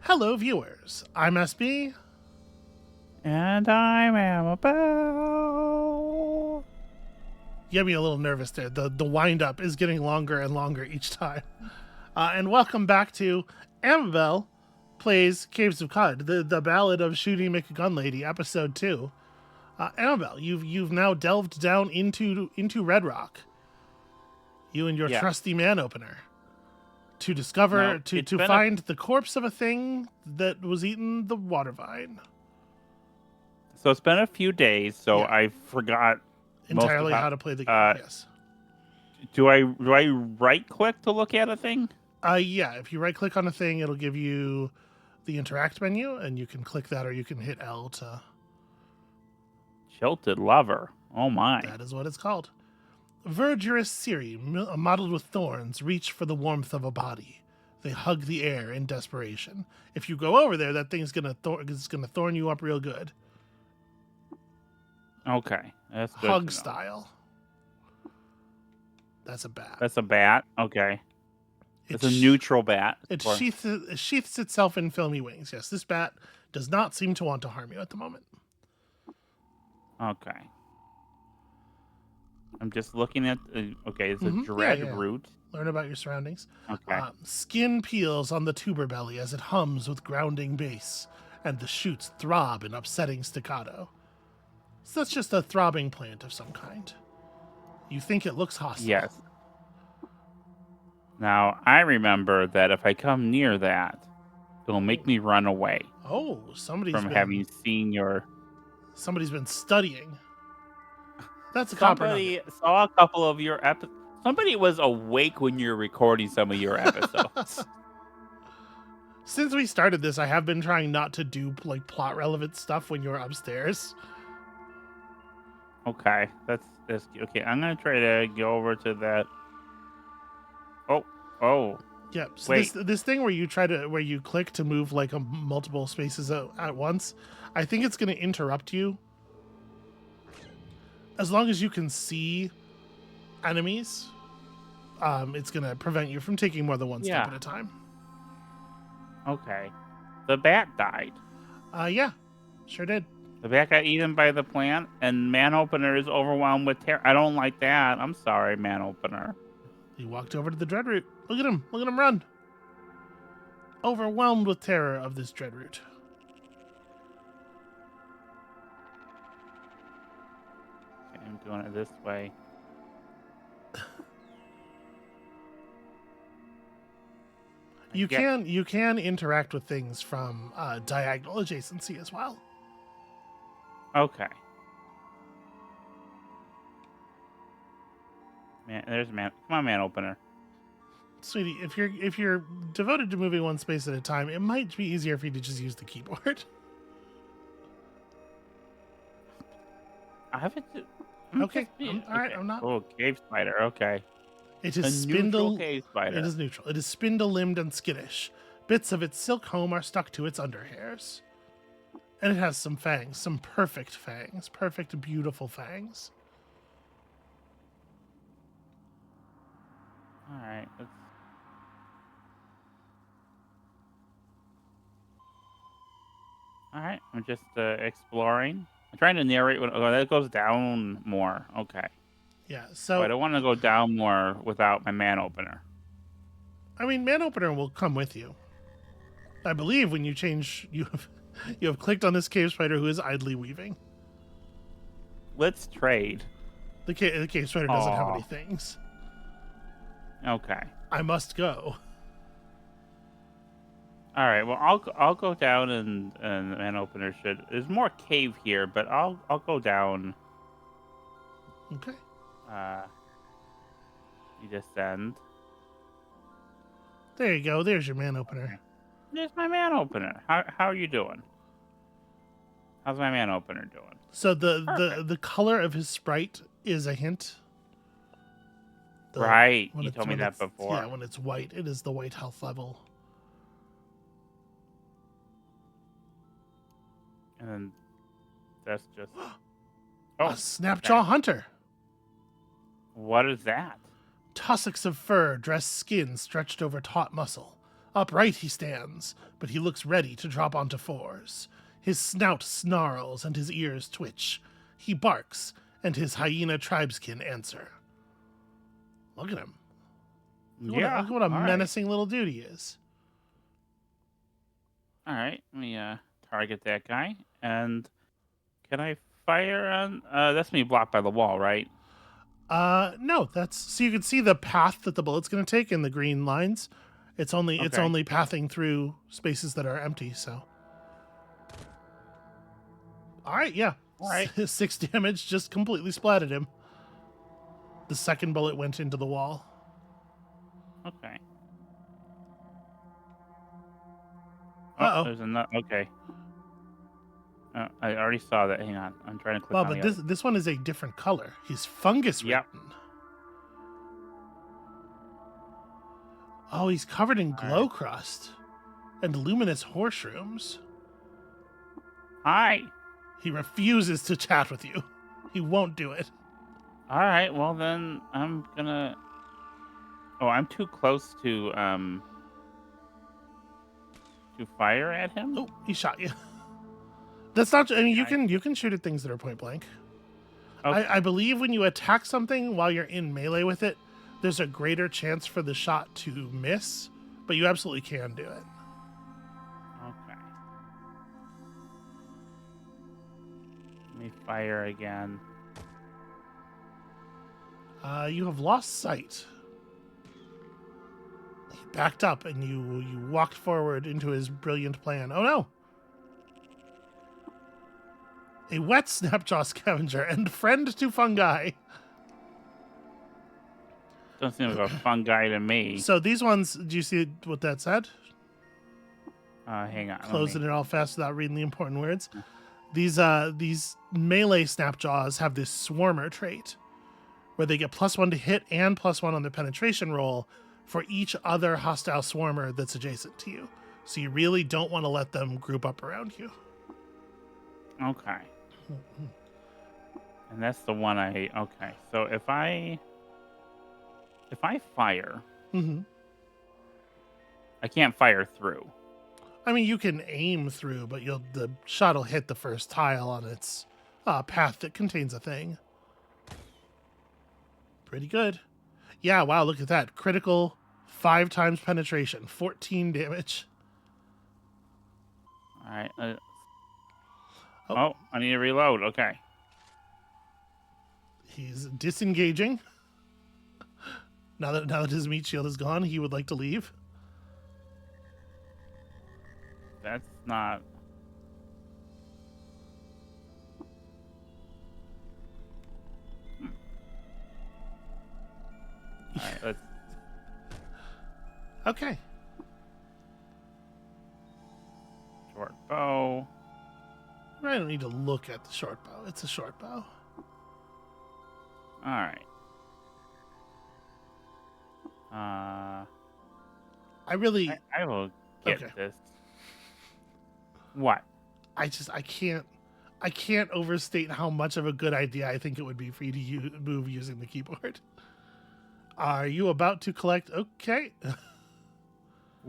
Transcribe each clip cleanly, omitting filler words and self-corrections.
Hello, viewers. I'm SB. And I'm Amabel. You had me a little nervous there. The wind up is getting longer and longer each time. And welcome back to Amabel Plays Caves of Cud, the Ballad of Shooty McGunlady, episode 2. Amabel, you've now delved down into Red Rock. You and your Yeah. trusty man opener. To discover, Now, to it's been find the corpse of a thing that was eating the water vine. So it's been a few days, so Yeah. I forgot Entirely how to play the game, yes. Do I right click to look at a thing? Yeah, if you right click on a thing, it'll give you the interact menu, and you can click that or you can hit L to... Jilted lover. Oh my. That is what it's called. Verdurous Siri, mottled with thorns, reach for the warmth of a body. They hug the air in desperation. If you go over there, that thing's gonna thorn you up real good. Okay, that's good. Hug style. That's a bat. That's a bat. Okay. It's a neutral bat. It sheaths itself in filmy wings. Yes, this bat does not seem to want to harm you at the moment. Okay. I'm just looking at... okay, it's a dread root. Learn about your surroundings. Okay. Skin peels on the tuber belly as it hums with grounding bass, and the shoots throb in upsetting staccato. So that's just a throbbing plant of some kind. You think it looks hostile. Yes. Now, I remember that if I come near that, it'll make me run away. Oh, having seen your... Somebody's been studying. That's a Somebody saw a couple of your episodes. Somebody was awake when you were recording some of your episodes. Since we started this, I have been trying not to do like plot relevant stuff when you're upstairs. Okay, that's okay. I'm gonna try to go over to that. Oh. Yeah. So this thing where you click to move like multiple spaces at once, I think it's gonna interrupt you. As long as you can see enemies, it's going to prevent you from taking more than one step at a time. Okay. The bat died. Yeah, sure did. The bat got eaten by the plant, and Man Opener is overwhelmed with terror. I don't like that. I'm sorry, Man Opener. He walked over to the Dreadroot. Look at him. Look at him run. Overwhelmed with terror of this Dreadroot. I'm doing it this way. You can interact with things from diagonal adjacency as well. Okay. Man, there's man. Come on, Man Opener. Sweetie, if you're devoted to moving one space at a time, it might be easier for you to just use the keyboard. I have it. Okay. All right. I'm not. Oh, cave spider. Okay. It is neutral cave spider. It is neutral. It is spindle-limbed and skittish. Bits of its silk home are stuck to its underhairs. And it has some fangs, some perfect fangs, perfect, beautiful fangs. All right. All right. I'm just exploring. I'm trying to narrate. That goes down more. Okay. Yeah, so... I don't want to go down more without my Man Opener. I mean, Man Opener will come with you. I believe when you change... You have clicked on this cave spider who is idly weaving. Let's trade. The cave spider doesn't have any things. Okay. I must go. All right. Well, I'll go down and Man Opener should. There's more cave here, but I'll go down. Okay. You descend. There you go. There's your Man Opener. There's my Man Opener. How are you doing? How's my Man Opener doing? So the color of his sprite is a hint. Right. You told me that before. Yeah, when it's white, it is the white health level. And then that's just... a Snapjaw Hunter. What is that? Tussocks of fur, dressed skin stretched over taut muscle. Upright he stands, but he looks ready to drop onto fours. His snout snarls and his ears twitch. He barks, and his hyena tribeskin answer. Look at him. Yeah. Look at what a all right. menacing little dude he is. All right. Let me target that guy. And can I fire on? That's me blocked by the wall, right? No, that's so you can see the path that the bullet's going to take in the green lines. It's only pathing through spaces that are empty. So, all right, yeah, All right. 6 damage, just completely splatted him. The second bullet went into the wall. Okay. Uh-oh. There's another. Okay. I already saw that. Hang on. I'm trying to click Well, on but the other. this one is a different color. He's fungus Yep. ridden. Oh, he's covered in glow crust and luminous horseshrooms. Hi. He refuses to chat with you. He won't do it. All right. Well, then I'm gonna. Oh, I'm too close to fire at him. Oh, he shot you. That's not. I mean, you can shoot at things that are point blank. Okay. I believe when you attack something while you're in melee with it, there's a greater chance for the shot to miss, but you absolutely can do it. Okay. Let me fire again. You have lost sight. He backed up, and you walked forward into his brilliant plan. Oh no! A wet snapjaw scavenger and friend to fungi. Don't seem like a fun guy to me. So these ones, do you see what that said? Hang on. Closing it all fast without reading the important words. These melee snapjaws have this swarmer trait, where they get +1 to hit and +1 on their penetration roll for each other hostile swarmer that's adjacent to you. So you really don't want to let them group up around you. Okay. And that's the one I hate. Okay. So if I fire, I can't fire through. I mean, you can aim through, but the shot will hit the first tile on its path that contains a thing. Pretty good. Yeah, wow, look at that. Critical 5 times penetration, 14 damage. All right. Oh, I need to reload. Okay. He's disengaging. Now that his meat shield is gone, he would like to leave. That's not. All right, let's. Okay. Short bow. I don't need to look at the short bow. It's a short bow. All right. I really. I will get Okay. this. What? I can't overstate how much of a good idea I think it would be for you to move using the keyboard. Are you about to collect? Okay.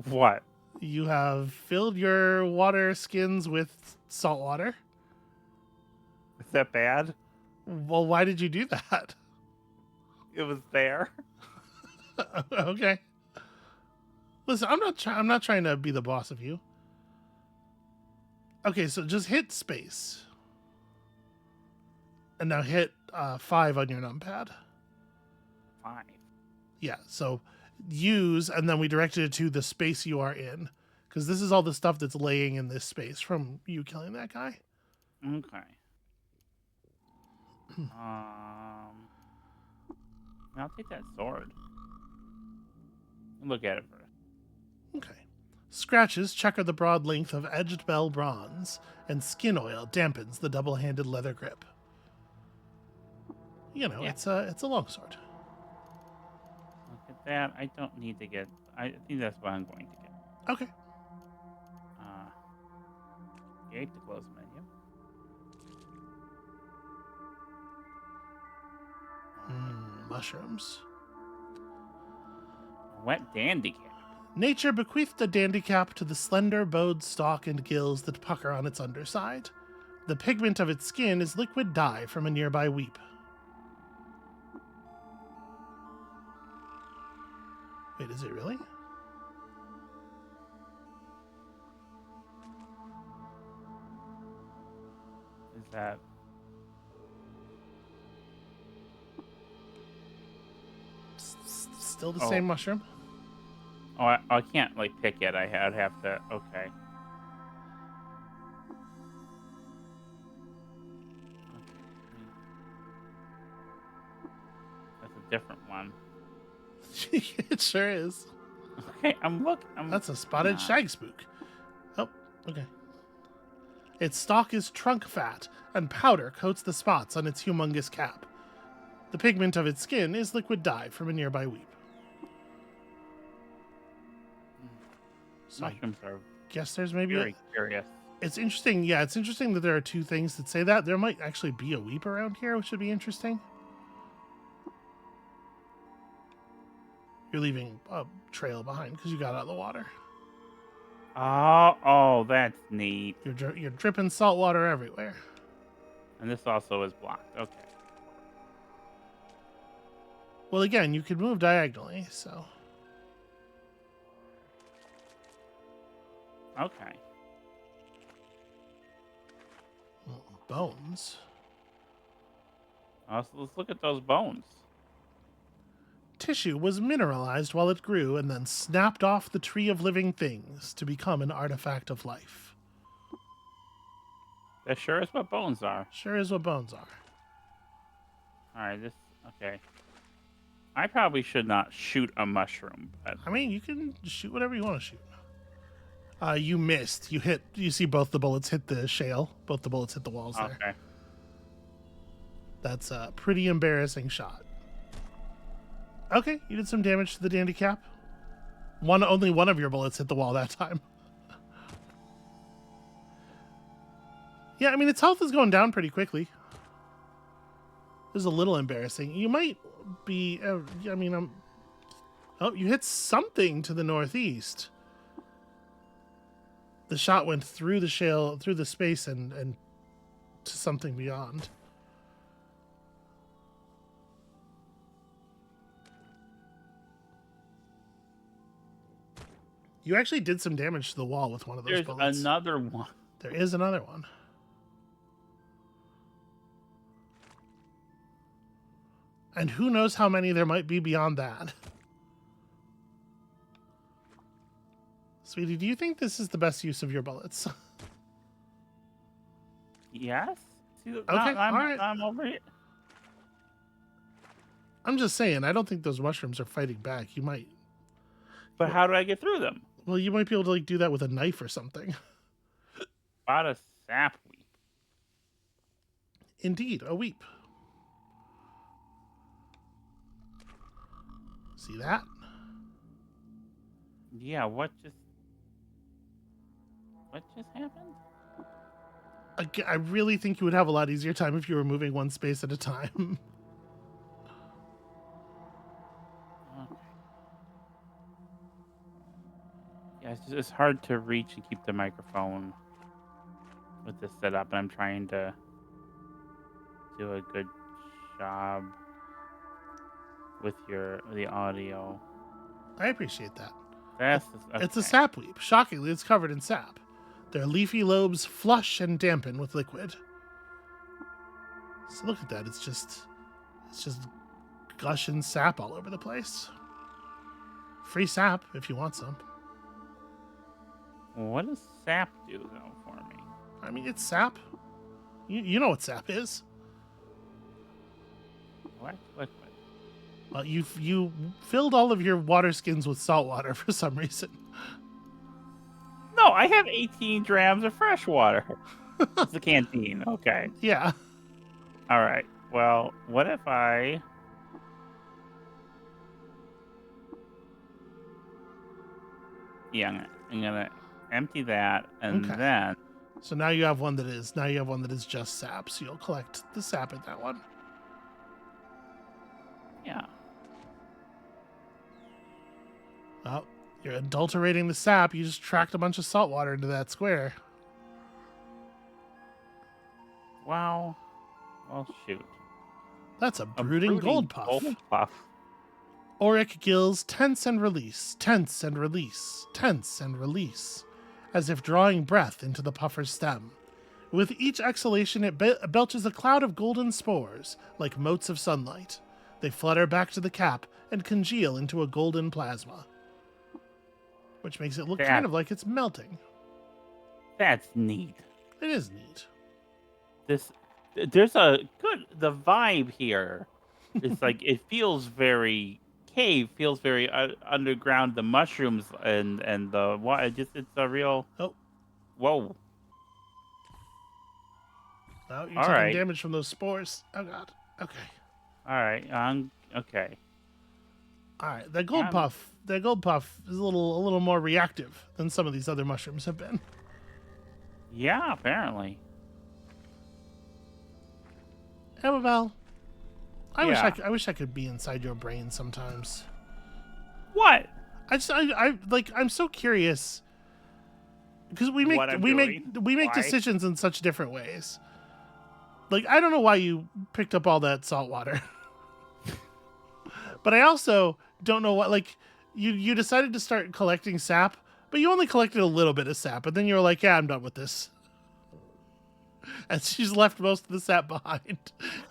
What? You have filled your water skins with salt water. Is that bad? Well, why did you do that? It was there. Okay. Listen, I'm not trying to be the boss of you. Okay, so just hit space. And now hit 5 on your numpad. 5. Yeah, so use, and then we directed it to the space you are in. Because this is all the stuff that's laying in this space from you killing that guy. Okay. I'll take that sword. Look at it first. Okay. Scratches checker the broad length of edged bell bronze, and skin oil dampens the double-handed leather grip. You know, Yeah. it's a longsword. Look at that. I don't need to get. I think that's what I'm going to get. Okay. Create the close menu. Mushrooms. Wet dandy cap. Nature bequeathed a dandicap to the slender bowed stalk and gills that pucker on its underside. The pigment of its skin is liquid dye from a nearby weep. Wait, is it really? Is that? Still the same mushroom? Oh, I can't like pick it. I'd have to. Okay. That's a different one. It sure is. Okay, That's a spotted shag spook. Oh, okay. Its stalk is trunk fat, and powder coats the spots on its humongous cap. The pigment of its skin is liquid dye from a nearby weep. So Mushrooms are guess there's maybe very curious. It's interesting. Yeah, it's interesting that there are two things that say that. There might actually be a weep around here, which would be interesting. You're leaving a trail behind because you got out of the water. Oh, that's neat. You're dripping salt water everywhere. And this also is blocked. Okay. Well, again, you could move diagonally, so. Okay. Bones. Let's look at those bones. Tissue was mineralized while it grew and then snapped off the tree of living things to become an artifact of life. That sure is what bones are. Sure is what bones are. Alright, okay. I probably should not shoot a mushroom, but I mean, you can shoot whatever you want to shoot. You missed. You see both the bullets hit the shale. Both the bullets hit the walls there. okay. That's a pretty embarrassing shot. Okay, you did some damage to the dandicap. Only one of your bullets hit the wall that time. Yeah, I mean, its health is going down pretty quickly. This is a little embarrassing. You might be... oh, you hit something to the northeast. The shot went through the shale, through the space, and to something beyond. You actually did some damage to the wall with one of those bullets. There's another one. There is another one. And who knows how many there might be beyond that. Sweetie, do you think this is the best use of your bullets? Yes? See, Okay, all right. I'm over here. I'm just saying, I don't think those mushrooms are fighting back. You might... But how do I get through them? Well, you might be able to do that with a knife or something. About a sap weep. Indeed, a weep. See that? Yeah, what just happened? I really think you would have a lot easier time if you were moving one space at a time. Okay. Yeah, it's hard to reach and keep the microphone with this setup, and I'm trying to do a good job with the audio. I appreciate that. Okay. It's a sap weep. Shockingly, it's covered in sap. Their leafy lobes flush and dampen with liquid. So look at that. It's just gushing sap all over the place. Free sap if you want some. What does sap do though for me? I mean, it's sap. You know what sap is. What liquid? Well, you filled all of your water skins with salt water for some reason. No, I have 18 grams of fresh water. It's a canteen. Okay. Yeah. All right. Well, what if I... Yeah, I'm gonna empty that, and Okay. then... So now you have one that is just sap. So you'll collect the sap in that one. Yeah. Oh, You're adulterating the sap. You just tracked a bunch of salt water into that square. Well, shoot. That's a brooding gold puff. Gold puff. Auric gills tense and release, tense and release, tense and release, as if drawing breath into the puffer's stem. With each exhalation, it belches a cloud of golden spores, like motes of sunlight. They flutter back to the cap and congeal into a golden plasma, which makes it look kind of like it's melting. That's neat. It is neat. There's the vibe here. It's like, it feels very cave, feels very underground. The mushrooms and the what? It's a real. Oh, whoa! Oh, you're taking damage from those spores. Oh god. Okay. All right. Okay. All right. The gold puff is a little more reactive than some of these other mushrooms have been. Yeah, apparently. Amabel, I wish I could be inside your brain sometimes. What? I'm so curious because we make decisions in such different ways. Like, I don't know why you picked up all that salt water, but I also don't know what, like, you decided to start collecting sap, but you only collected a little bit of sap, and then you were like, yeah, I'm done with this. And she's left most of the sap behind.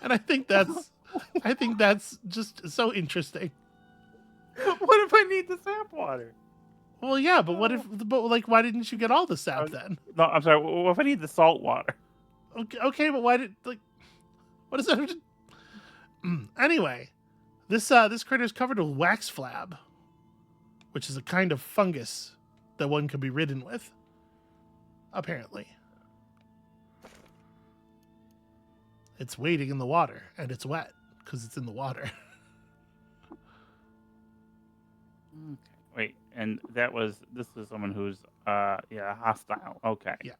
And I think that's just so interesting. What if I need the sap water? Well, yeah, but why didn't you get all the sap then? No, I'm sorry. What if I need the salt water? Okay, but why what does that have to... Anyway, this critter is covered with wax flab, which is a kind of fungus that one can be ridden with, apparently. It's wading in the water, and it's wet because it's in the water. Okay. Wait, and this is someone who's hostile. Okay. Yeah.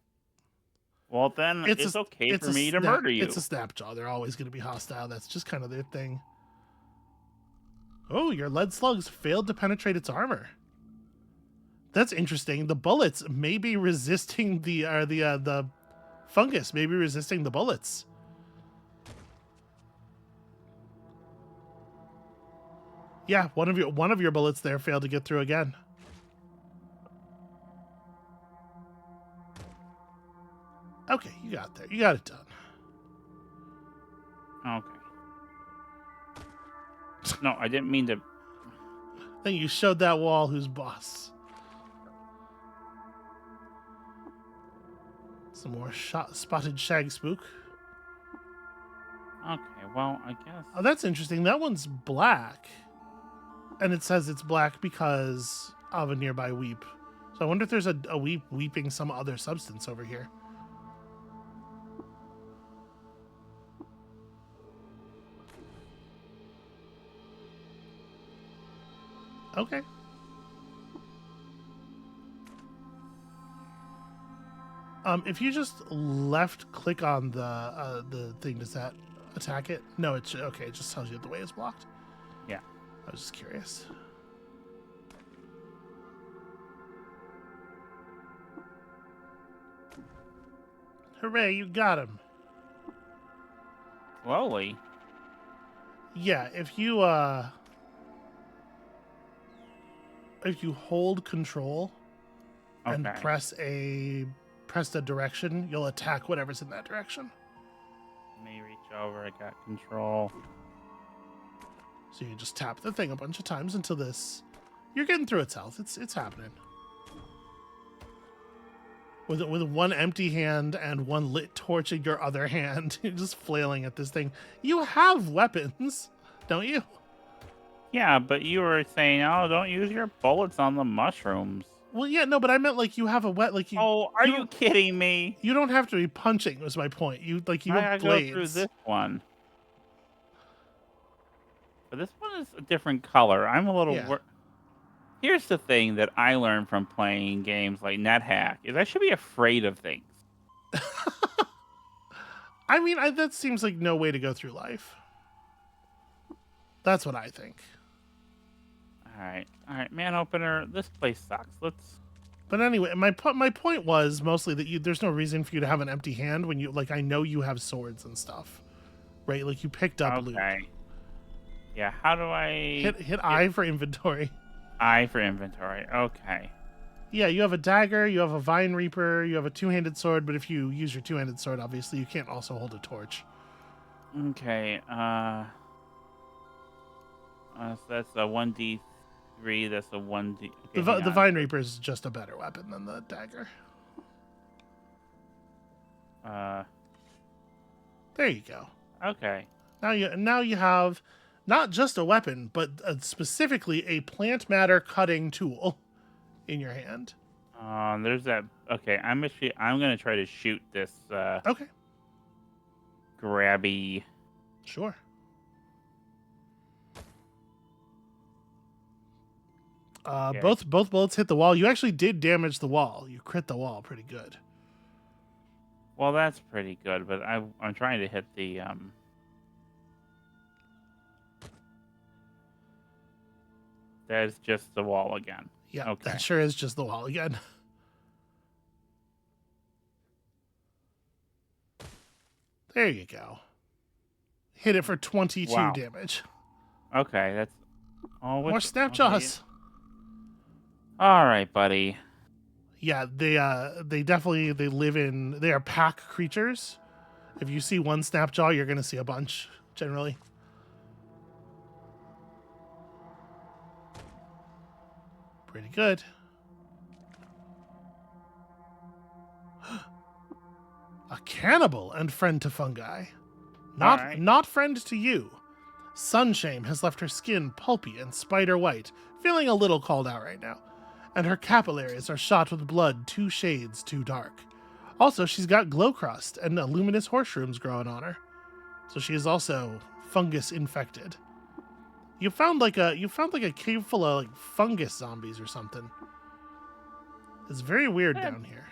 Well, then it's okay for me to murder you. It's a snapjaw. They're always going to be hostile. That's just kind of their thing. Oh, your lead slugs failed to penetrate its armor. That's interesting. The bullets may be resisting the fungus. May be resisting the bullets. Yeah, one of your bullets there failed to get through again. Okay, you got there. You got it done. Okay. No, I didn't mean to. I think you showed that wall who's boss. Some more spotted shag spook. Okay, well, I guess. Oh, that's interesting. That one's black. And it says it's black because of a nearby weep. So I wonder if there's a weep weeping some other substance over here. Okay. If you just left click on the thing, does that attack it? No, it's okay. It just tells you the way it's blocked. Yeah. I was just curious. Hooray, you got him. Slowly. Yeah, if you hold control and press the direction, you'll attack whatever's in that direction. Let me reach over. I got control. So you just tap the thing a bunch of times until this... You're getting through its health. It's happening. With one empty hand and one lit torch in your other hand, you're just flailing at this thing. You have weapons, don't you? Yeah, but you were saying, oh, don't use your bullets on the mushrooms. Well, yeah, no, but I meant like you have a wet, you. Oh, are you kidding me? You don't have to be punching. Was my point. You have blades. Go through this one. But this one is a different color. I'm a little. Yeah. Here's the thing that I learned from playing games like NetHack is I should be afraid of things. I mean, that seems like no way to go through life. That's what I think. All right, man opener. This place sucks. Let's. But anyway, my point was mostly that there's no reason for you to have an empty hand when you like. I know you have swords and stuff, right? Like you picked up loot. Okay. Yeah. How do I Hit I for inventory? I for inventory. Okay. Yeah, you have a dagger, you have a vine reaper, you have a two-handed sword. But if you use your two-handed sword, obviously you can't also hold a torch. Okay. So that's a 1d3. That's a 1d. Okay, The vine reaper is just a better weapon than the dagger. There you go. Okay. Now you have not just a weapon, but specifically a plant matter cutting tool in your hand. There's that. Okay, I'm gonna try to shoot this. Okay. Grabby. Sure. Okay. Both bullets hit the wall. You actually did damage the wall. You crit the wall pretty good. Well, that's pretty good, but I'm trying to hit the That's just the wall again. Yeah, Okay. that sure is just the wall again. There you go. Hit it for 22 Wow. damage. Okay, that's More snapjaws. All right, buddy. Yeah, they live in. They are pack creatures. If you see one snapjaw, you're gonna see a bunch generally. Pretty good. A cannibal and friend to fungi. Not friend to you. Sunshame has left her skin pulpy and spider white, feeling a little called out right now. And her capillaries are shot with blood 2 shades too dark. Also, she's got glow crust and luminous horseshrooms growing on her. So she is also fungus infected. You found like a cave full of like fungus zombies or something. It's very weird down here.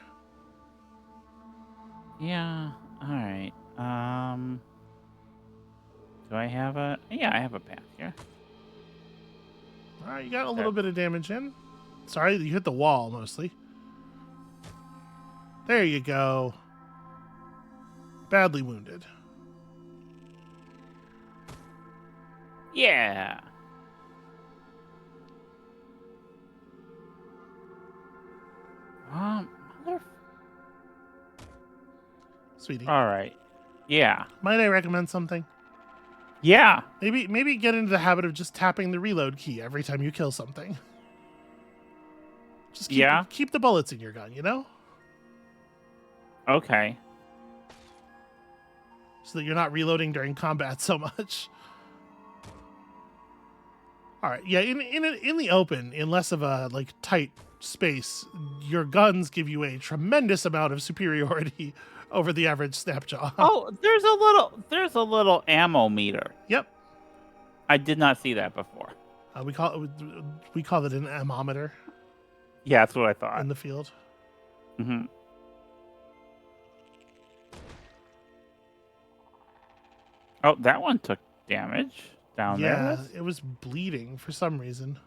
Yeah. All right. Do I have a? Yeah, I have a path here. All right, you got a little bit of damage in. Sorry, you hit the wall mostly. There you go. Badly wounded. Yeah. Mother. Sweetie. All right. Yeah. Might I recommend something? Yeah. Maybe get into the habit of just tapping the reload key every time you kill something. Just keep the bullets in your gun, you know? Okay. So that you're not reloading during combat so much. All right, yeah. In the open, in less of a like tight space, your guns give you a tremendous amount of superiority over the average snapjaw. Oh, there's a little ammo meter. Yep. I did not see that before. We call it an ammometer. Yeah, that's what I thought. In the field. Mm-hmm. Oh, that one took damage down there. Yeah, it was bleeding for some reason.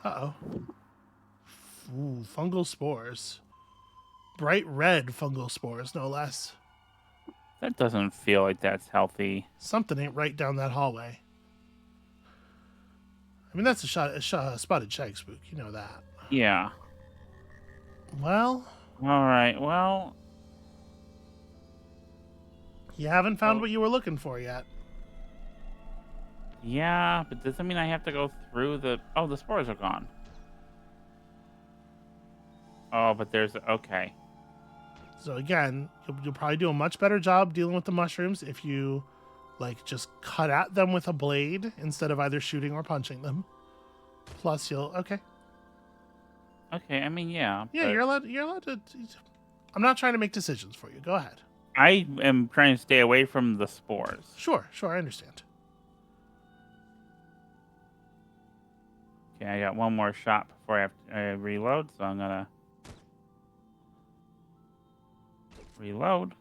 Uh-oh. Ooh, fungal spores. Bright red fungal spores, no less. That doesn't feel like that's healthy. Something ain't right down that hallway. I mean, that's a spotted shag spook. You know that. Yeah. Well. All right. Well. You haven't found what you were looking for yet. Yeah, but does that mean I have to go through the... Oh, the spores are gone. Oh, but there's... Okay. So again, you'll probably do a much better job dealing with the mushrooms if you, like, just cut at them with a blade instead of either shooting or punching them. Plus, you'll... Okay. Okay, I mean, yeah. Yeah, you're allowed to... I'm not trying to make decisions for you. Go ahead. I am trying to stay away from the spores. Sure, I understand. Okay, I got one more shot before I have to reload, so I'm gonna reload.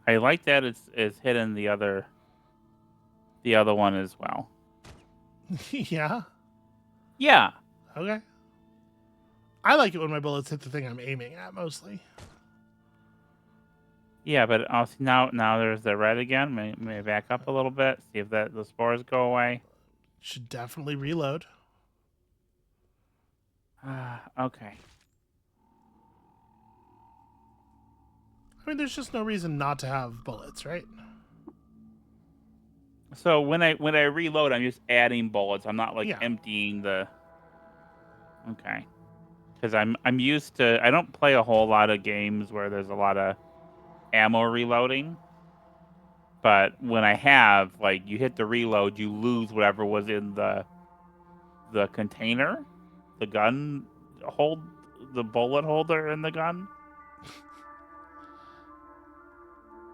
I like that it's hitting the other one as well. Yeah. Yeah. Okay. I like it when my bullets hit the thing I'm aiming at mostly. Yeah, but see now there's the red again. May I back up a little bit, see if the spores go away. Should definitely reload. Okay. I mean, there's just no reason not to have bullets, right? So when I reload, I'm just adding bullets. I'm not like Yeah. emptying the. Okay. Because I'm used to. I don't play a whole lot of games where there's a lot of ammo reloading. But when I have, like, you hit the reload, you lose whatever was in the container, the gun hold, the bullet holder in the gun.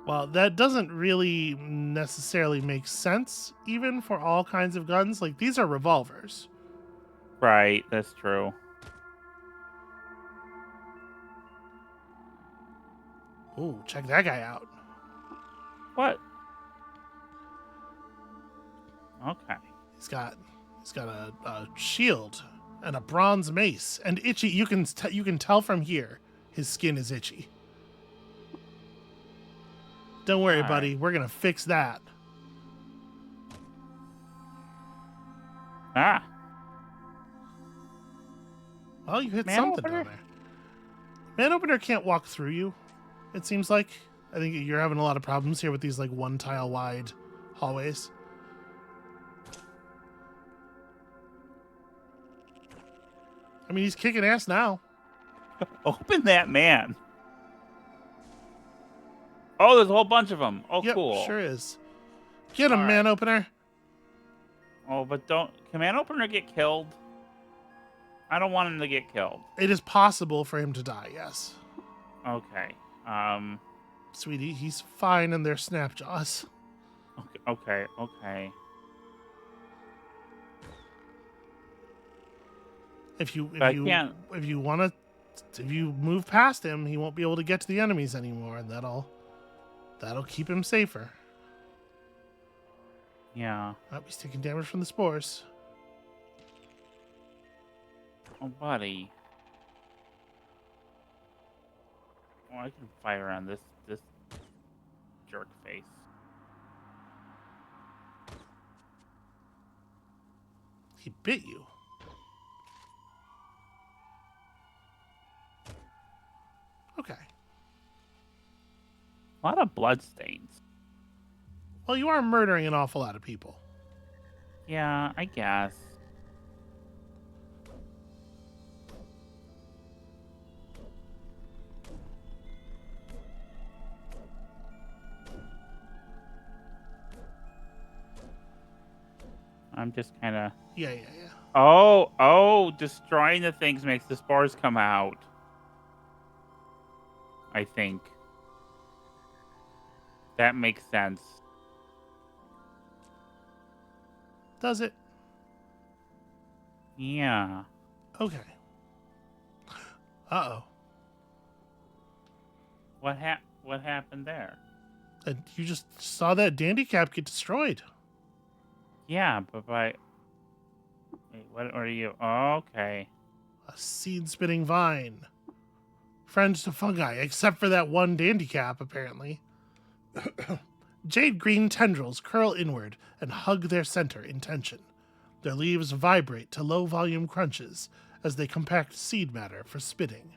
Well, that doesn't really necessarily make sense, even for all kinds of guns. Like, these are revolvers. Right, that's true. Ooh, check that guy out. What? Okay. He's got a shield and a bronze mace and itchy. You can tell from here his skin is itchy. Don't worry, All buddy. right. We're gonna fix that. Ah, Well, you hit man something opener. down there. Man opener can't walk through you. It seems like. I think you're having a lot of problems here with these like one tile wide hallways. I mean, he's kicking ass now. Open that man. Oh, there's a whole bunch of them. Oh, Yep, cool. sure is. Get him, All man right. opener. Oh, but don't. Can man opener get killed? I don't want him to get killed. It is possible for him to die, yes. Okay. Sweetie, he's fine in their snap jaws. Okay. If you But I can't. if you move past him, he won't be able to get to the enemies anymore, and that'll keep him safer. Yeah. Oh, he's taking damage from the spores. Oh, buddy. Oh, I can fire on this jerk face. He bit you. Okay. A lot of blood stains. Well, you are murdering an awful lot of people. Yeah, I guess. I'm just kind of. Yeah. Oh, destroying the things makes the spores come out. I think. That makes sense. Does it? Yeah. Okay. Uh-oh. What happened there? And you just saw that dandy cap get destroyed. Yeah, but by... Wait, what are you... Oh, okay. A seed-spitting vine. Friends to fungi, except for that one dandy cap, apparently. Jade green tendrils curl inward and hug their center in tension. Their leaves vibrate to low-volume crunches as they compact seed matter for spitting.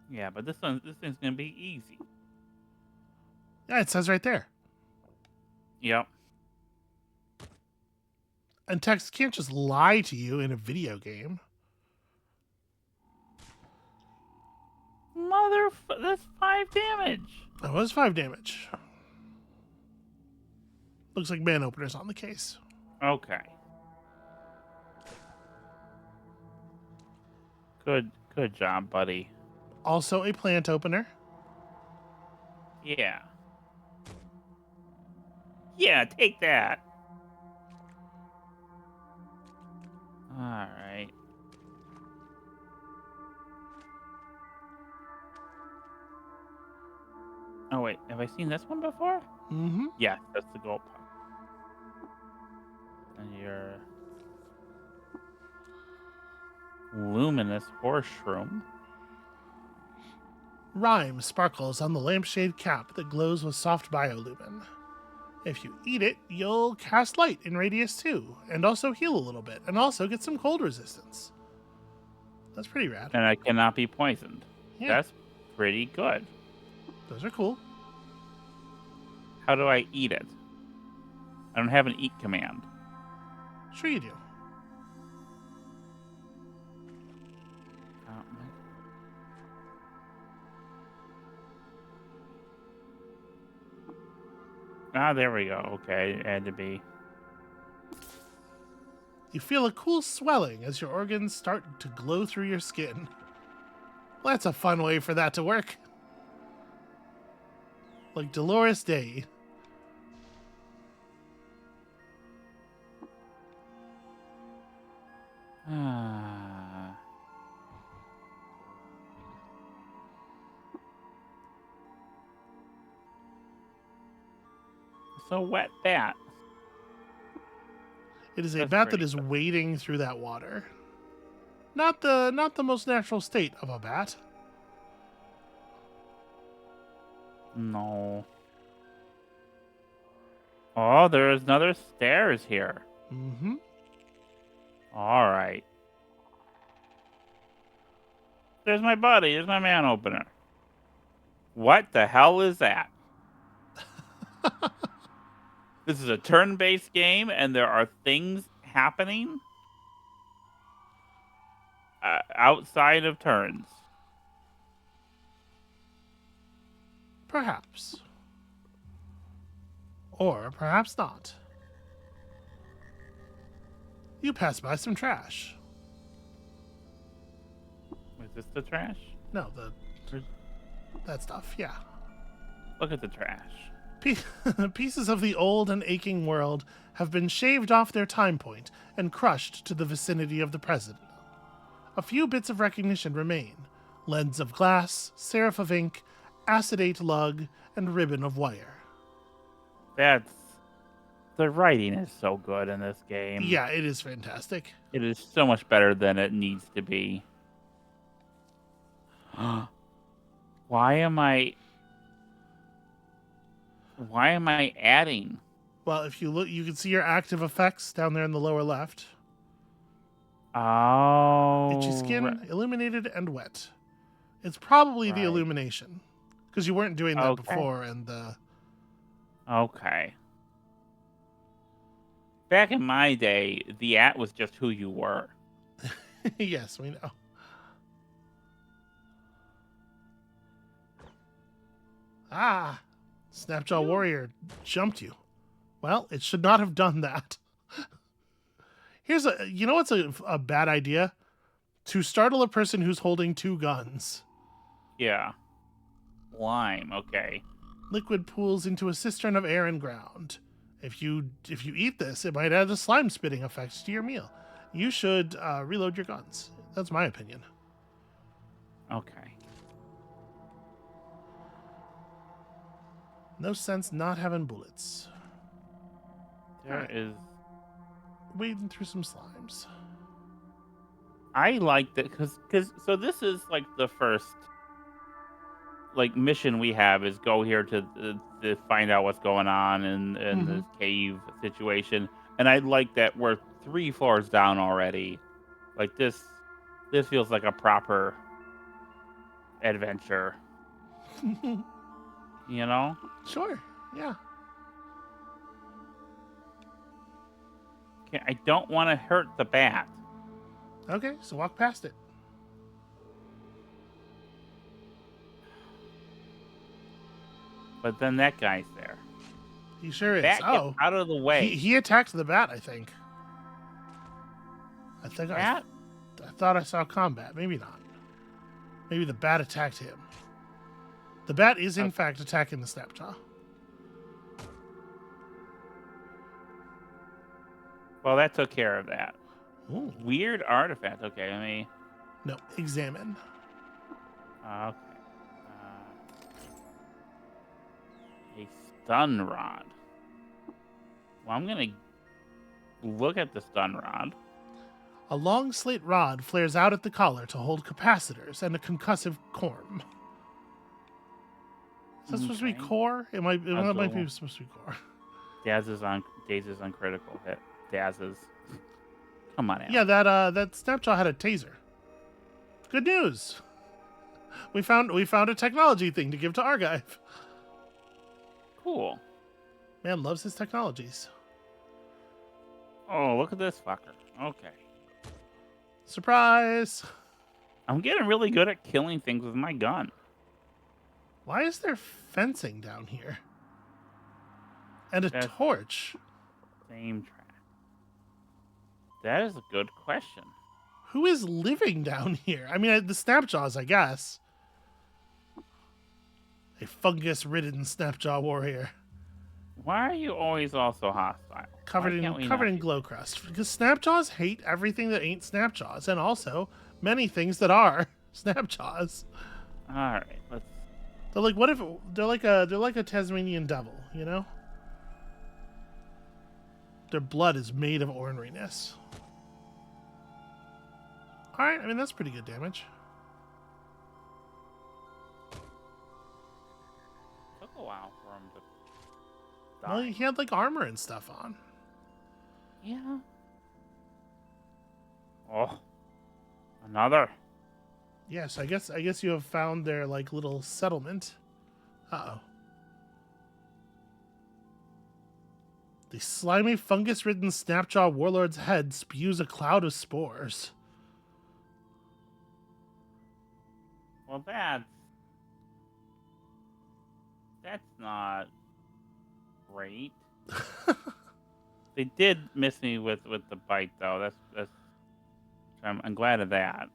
Yeah, but this thing's gonna be easy. Yeah, it says right there. Yep. And text can't just lie to you in a video game. That's 5 damage. That was 5 damage. Looks like man opener's on the case. Okay. Good job, buddy. Also a plant opener. Yeah. Yeah, take that. All right. Oh wait, have I seen this one before? Mm-hmm. Yes, that's the gold puck. And your luminous horse shroom. Rime sparkles on the lampshade cap that glows with soft biolumin. If you eat it, you'll cast light in radius too, and also heal a little bit, and also get some cold resistance. That's pretty rad. And I cannot be poisoned. Yeah, That's pretty good. those are cool. How do I eat it? I don't have an eat command. Sure you do. Ah, there we go. Okay, it had to be. You feel a cool swelling as your organs start to glow through your skin. Well, that's a fun way for that to work. Like Dolores Day. Ah. So wet bat. It is a That's bat that pretty is good. wading through that water. Not the most natural state of a bat. No. Oh, there's another stairs here. Mm-hmm. All right. There's my buddy. There's my man opener. What the hell is that? This is a turn-based game, and there are things happening outside of turns. Perhaps. Or perhaps not. You pass by some trash. Is this the trash? No, Where's- that stuff, yeah. Look at the trash. Pieces of the old and aching world have been shaved off their time point and crushed to the vicinity of the present. A few bits of recognition remain. Lens of glass, serif of ink, acetate lug, and ribbon of wire. The writing is so good in this game. Yeah, it is fantastic. It is so much better than it needs to be. Why am I adding? Well, if you look, you can see your active effects down there in the lower left. Oh. Itchy skin, illuminated, and wet. It's probably the Right. illumination. Because you weren't doing that Okay. before, and the... Okay. Back in my day, the at was just who you were. Yes, we know. Ah! Snapjaw Warrior jumped you. Well, it should not have done that. Here's a... You know what's a bad idea? To startle a person who's holding two guns. Yeah. Lime, okay. Liquid pools into a cistern of air and ground. If you eat this, it might add a slime spitting effect to your meal. You should reload your guns. That's my opinion. Okay. No sense not having bullets. There is. Wading through some slimes. I like that because so this is like the first like mission we have is go here to find out what's going on in this cave situation, and I like that we're 3 floors down already. Like this feels like a proper adventure. You know? Sure, yeah. I don't want to hurt the bat. Okay, so walk past it. But then that guy's there. He sure is. Bat, get Oh, out of the way. he attacked the bat, I think. I Bat? I thought I saw combat. Maybe not. Maybe the bat attacked him. The bat is, in fact, attacking the Snapjaw. Well, that took care of that. Ooh. Weird artifact. Okay, let me. No, examine. Okay. stun rod. Well, I'm gonna look at the stun rod. A long slate rod flares out at the collar to hold capacitors and a concussive corm. Is that supposed to be core? It might be supposed to be core. Daz's on critical hit. Daz's. Come on, Al. Yeah, that Snapjaw had a taser. Good news. We found a technology thing to give to Argive. Cool. Man loves his technologies. Oh, look at this fucker. Okay. Surprise! I'm getting really good at killing things with my gun. Why is there fencing down here? And a torch. Same track. That is a good question. Who is living down here? I mean, the Snapjaws, I guess. A fungus-ridden Snapjaw warrior. Why are you always also hostile? Covered in glow crust. Because Snapjaws hate everything that ain't Snapjaws, and also many things that are Snapjaws. All right, let's. They're like, what if they're like a Tasmanian devil, you know? Their blood is made of orneriness. All right, I mean that's pretty good damage. Took a while for him to die. Well, he had like armor and stuff on. Yeah. Oh, another. Yes, I guess you have found their like little settlement. Uh-oh. The slimy fungus-ridden Snapjaw warlord's head spews a cloud of spores. Well, that's not great. They did miss me with the bite though. That's I'm glad of that.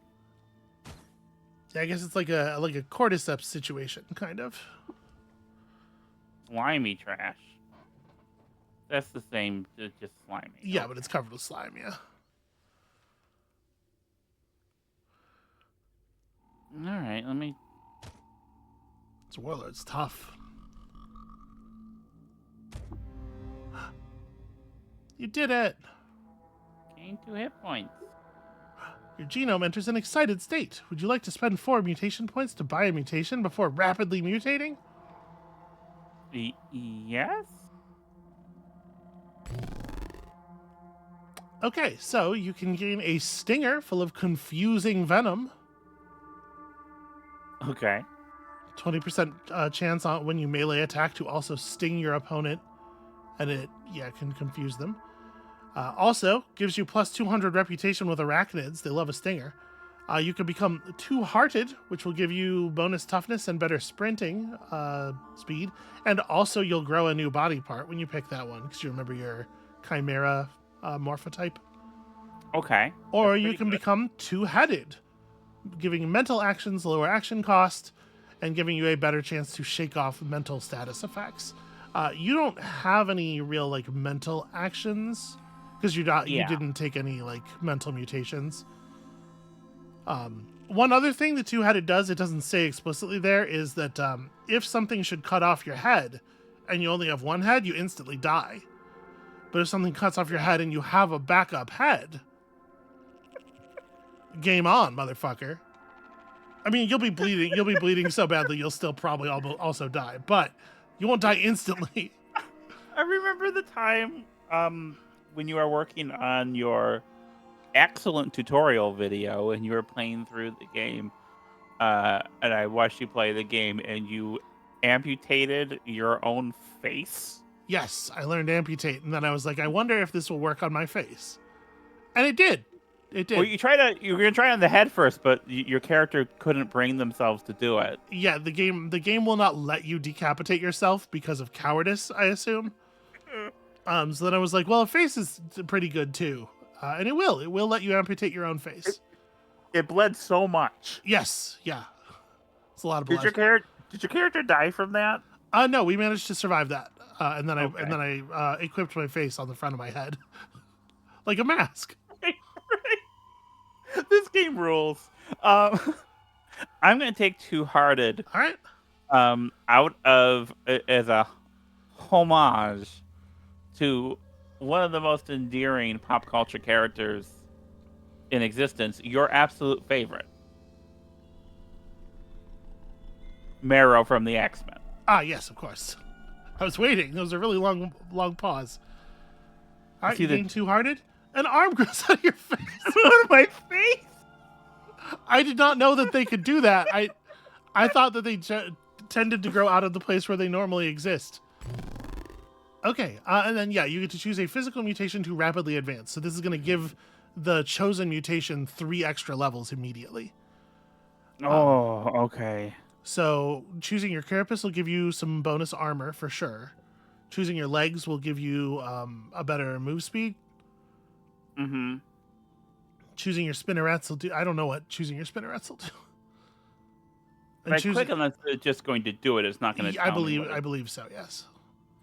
Yeah, I guess it's like a cordyceps situation, kind of. Slimy trash. That's the same, just slimy. Yeah, okay. But it's covered with slime, yeah. All right, let me... This warlord's tough. You did it! Gain 2 hit points. Your genome enters an excited state. Would you like to spend 4 mutation points to buy a mutation before rapidly mutating? Yes? Okay, so you can gain a stinger full of confusing venom. Okay. 20% chance on when you melee attack to also sting your opponent, and it can confuse them. Also gives you plus 200 reputation with arachnids. They love a stinger. You can become 2-hearted, which will give you bonus toughness and better sprinting speed. And also you'll grow a new body part when you pick that one, because you remember your chimera morphotype. Okay. Or you can become 2-headed, giving mental actions lower action cost and giving you a better chance to shake off mental status effects. You don't have any real like mental actions because you didn't take any like mental mutations. One other thing the 2-headed does, it doesn't say explicitly there, is that if something should cut off your head and you only have 1 head, you instantly die. But if something cuts off your head and you have a backup head, game on, motherfucker. I mean, you'll be bleeding so badly you'll still probably also die, but you won't die instantly. I remember the time when you were working on your excellent tutorial video and you were playing through the game, and I watched you play the game and you amputated your own face. Yes, I learned to amputate, and then I was like, I wonder if this will work on my face. And it did. It did. Well, you were gonna try on the head first, but your character couldn't bring themselves to do it. Yeah, the game will not let you decapitate yourself because of cowardice, I assume. So then I was like, well, a face is pretty good too, and it will let you amputate your own face. It bled so much. Yes, yeah, it's a lot of blood. Did your character die from that? No, we managed to survive that, and then I equipped my face on the front of my head, like a mask. This game rules. I'm gonna take 2-hearted. All right. Out of as a homage to one of the most endearing pop culture characters in existence, your absolute favorite, Marrow from the X-Men. Ah, yes, of course. I was waiting. There was a really long pause. All right, you gained 2 hearted. An arm grows out of your face. Out of my face? I did not know that they could do that. I thought that they tended to grow out of the place where they normally exist. Okay, and then, yeah, you get to choose a physical mutation to rapidly advance. So this is going to give the chosen mutation 3 extra levels immediately. Oh, okay. So choosing your carapace will give you some bonus armor for sure. Choosing your legs will give you a better move speed. Mm-hmm. Choosing your spinnerets will do... I don't know what choosing your spinnerets will do. And Right click unless it's just going to do it. It's not going to I believe so, yes.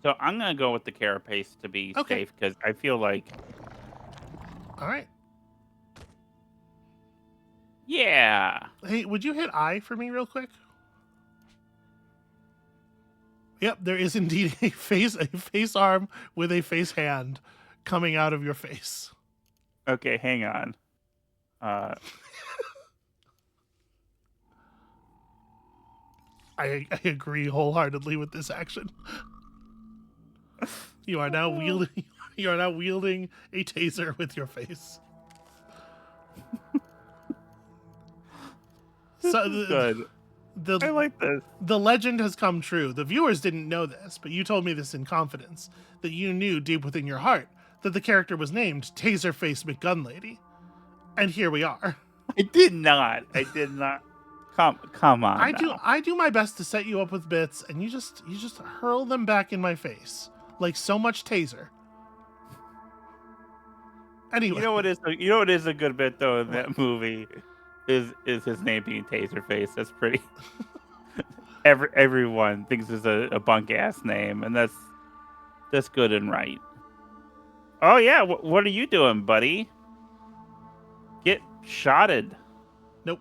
So I'm going to go with the carapace to be safe because I feel like... All right. Yeah. Hey, would you hit I for me real quick? Yep, there is indeed a face arm with a face hand coming out of your face. Okay, hang on. I agree wholeheartedly with this action. You are now wielding a taser with your face. Good. I like this. The legend has come true. The viewers didn't know this, but you told me this in confidence, that you knew deep within your heart that the character was named Taserface McGunlady. And here we are. I did not. Come on. I do my best to set you up with bits, and you just hurl them back in my face like so much taser. Anyway, you know what is a good bit though in that movie is his name being Taserface. That's pretty. Everyone thinks it's a bunk ass name, and that's good and right. Oh yeah, what are you doing, buddy? Get shotted. Nope.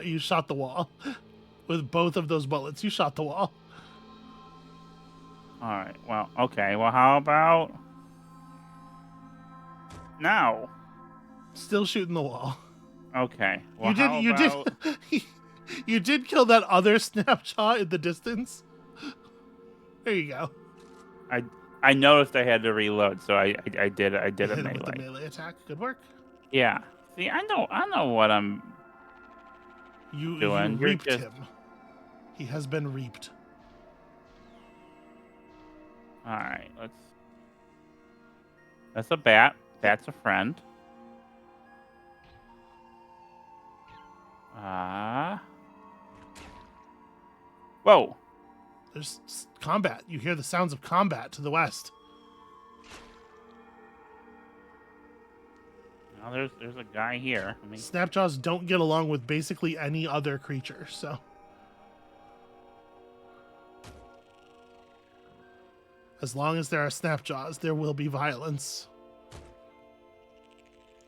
You shot the wall with both of those bullets. You shot the wall. All right. Well, okay. Well, how about now? Still shooting the wall. Okay. Well, you did kill that other snapshot in the distance. There you go. I noticed I had to reload, so I did a hit him melee. With the melee attack. Good work. Yeah. See, I know what I'm doing. You reaped him. He has been reaped. All right. That's a bat. That's a friend. Whoa. There's combat. You hear the sounds of combat to the west. Now there's a guy here. Snapjaws don't get along with basically any other creature, so. As long as there are Snapjaws, there will be violence.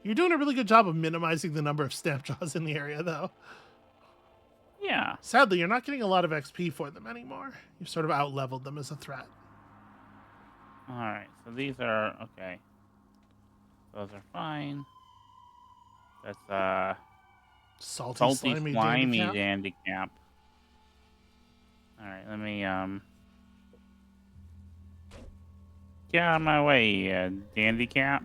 You're doing a really good job of minimizing the number of Snapjaws in the area, though. Yeah. Sadly, you're not getting a lot of XP for them anymore. You've sort of out-leveled them as a threat. Alright, so these are... okay. Those are fine. That's, Salty slimy dandicap. Alright, let me, get out of my way, dandicap.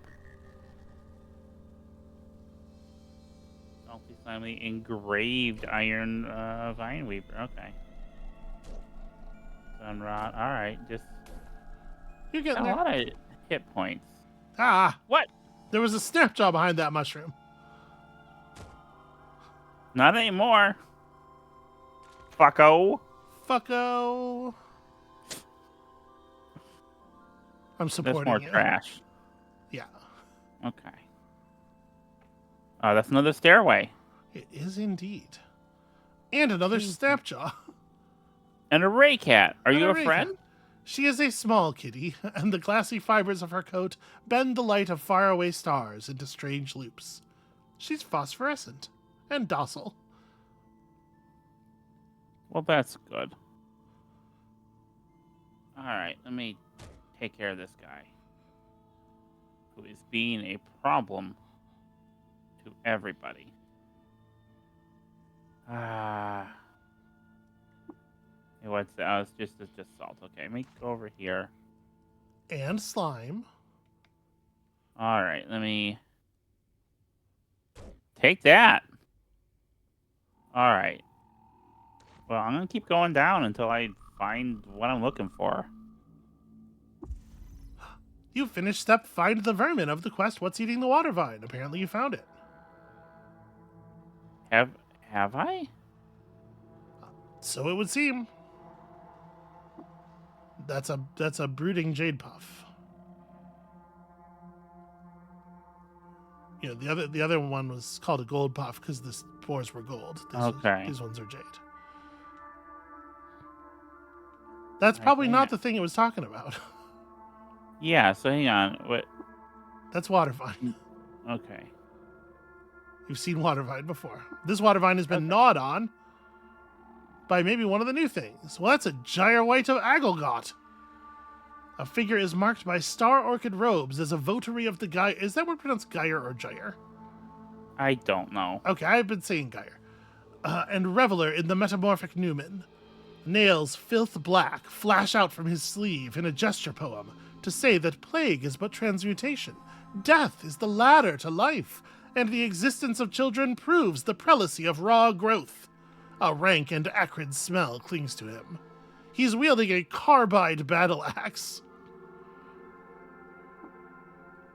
Salty slimy engraved iron, vine weaver. Okay. Sunrot. Alright, just... You're getting there. A lot of hit points. Ah! What? There was a Snapjaw behind that mushroom. Not anymore. Fucko. Fucko. I'm supporting There's more you. trash. Yeah. Okay. That's another stairway. It is indeed. And another Snapjaw. And a ray cat. Are you a friend? Cat. She is a small kitty, and the glassy fibers of her coat bend the light of faraway stars into strange loops. She's phosphorescent and docile. Well, that's good. All right, let me take care of this guy who is being a problem to everybody. Ah, what's that? Oh, it's just salt. Okay, let me go over here. And slime. All right, let me take that. All right. Well, I'm gonna keep going down until I find what I'm looking for. You finished step find the vermin of the quest What's Eating the Water Vine. Apparently you found it. Have I? So it would seem. That's a brooding jade puff. You know, the other one was called a gold puff because the spores were gold. Okay. These ones are jade. That's All right, probably hang not on. the thing it was talking about. Yeah. So hang on. What? That's water vine. Okay. You've seen water vine before. This water vine has been Okay. gnawed on by maybe one of the new things. Well, that's a gyre wight of Agelgot. A figure is marked by star orchid robes as a votary of the gyre. Is that word pronounced gyre or gyre? I don't know. Okay, I've been saying gyre. And reveler in the metamorphic Newman. Nails filth black flash out from his sleeve in a gesture poem to say that plague is but transmutation, death is the ladder to life, and the existence of children proves the prelacy of raw growth. A rank and acrid smell clings to him. He's wielding a carbide battle axe.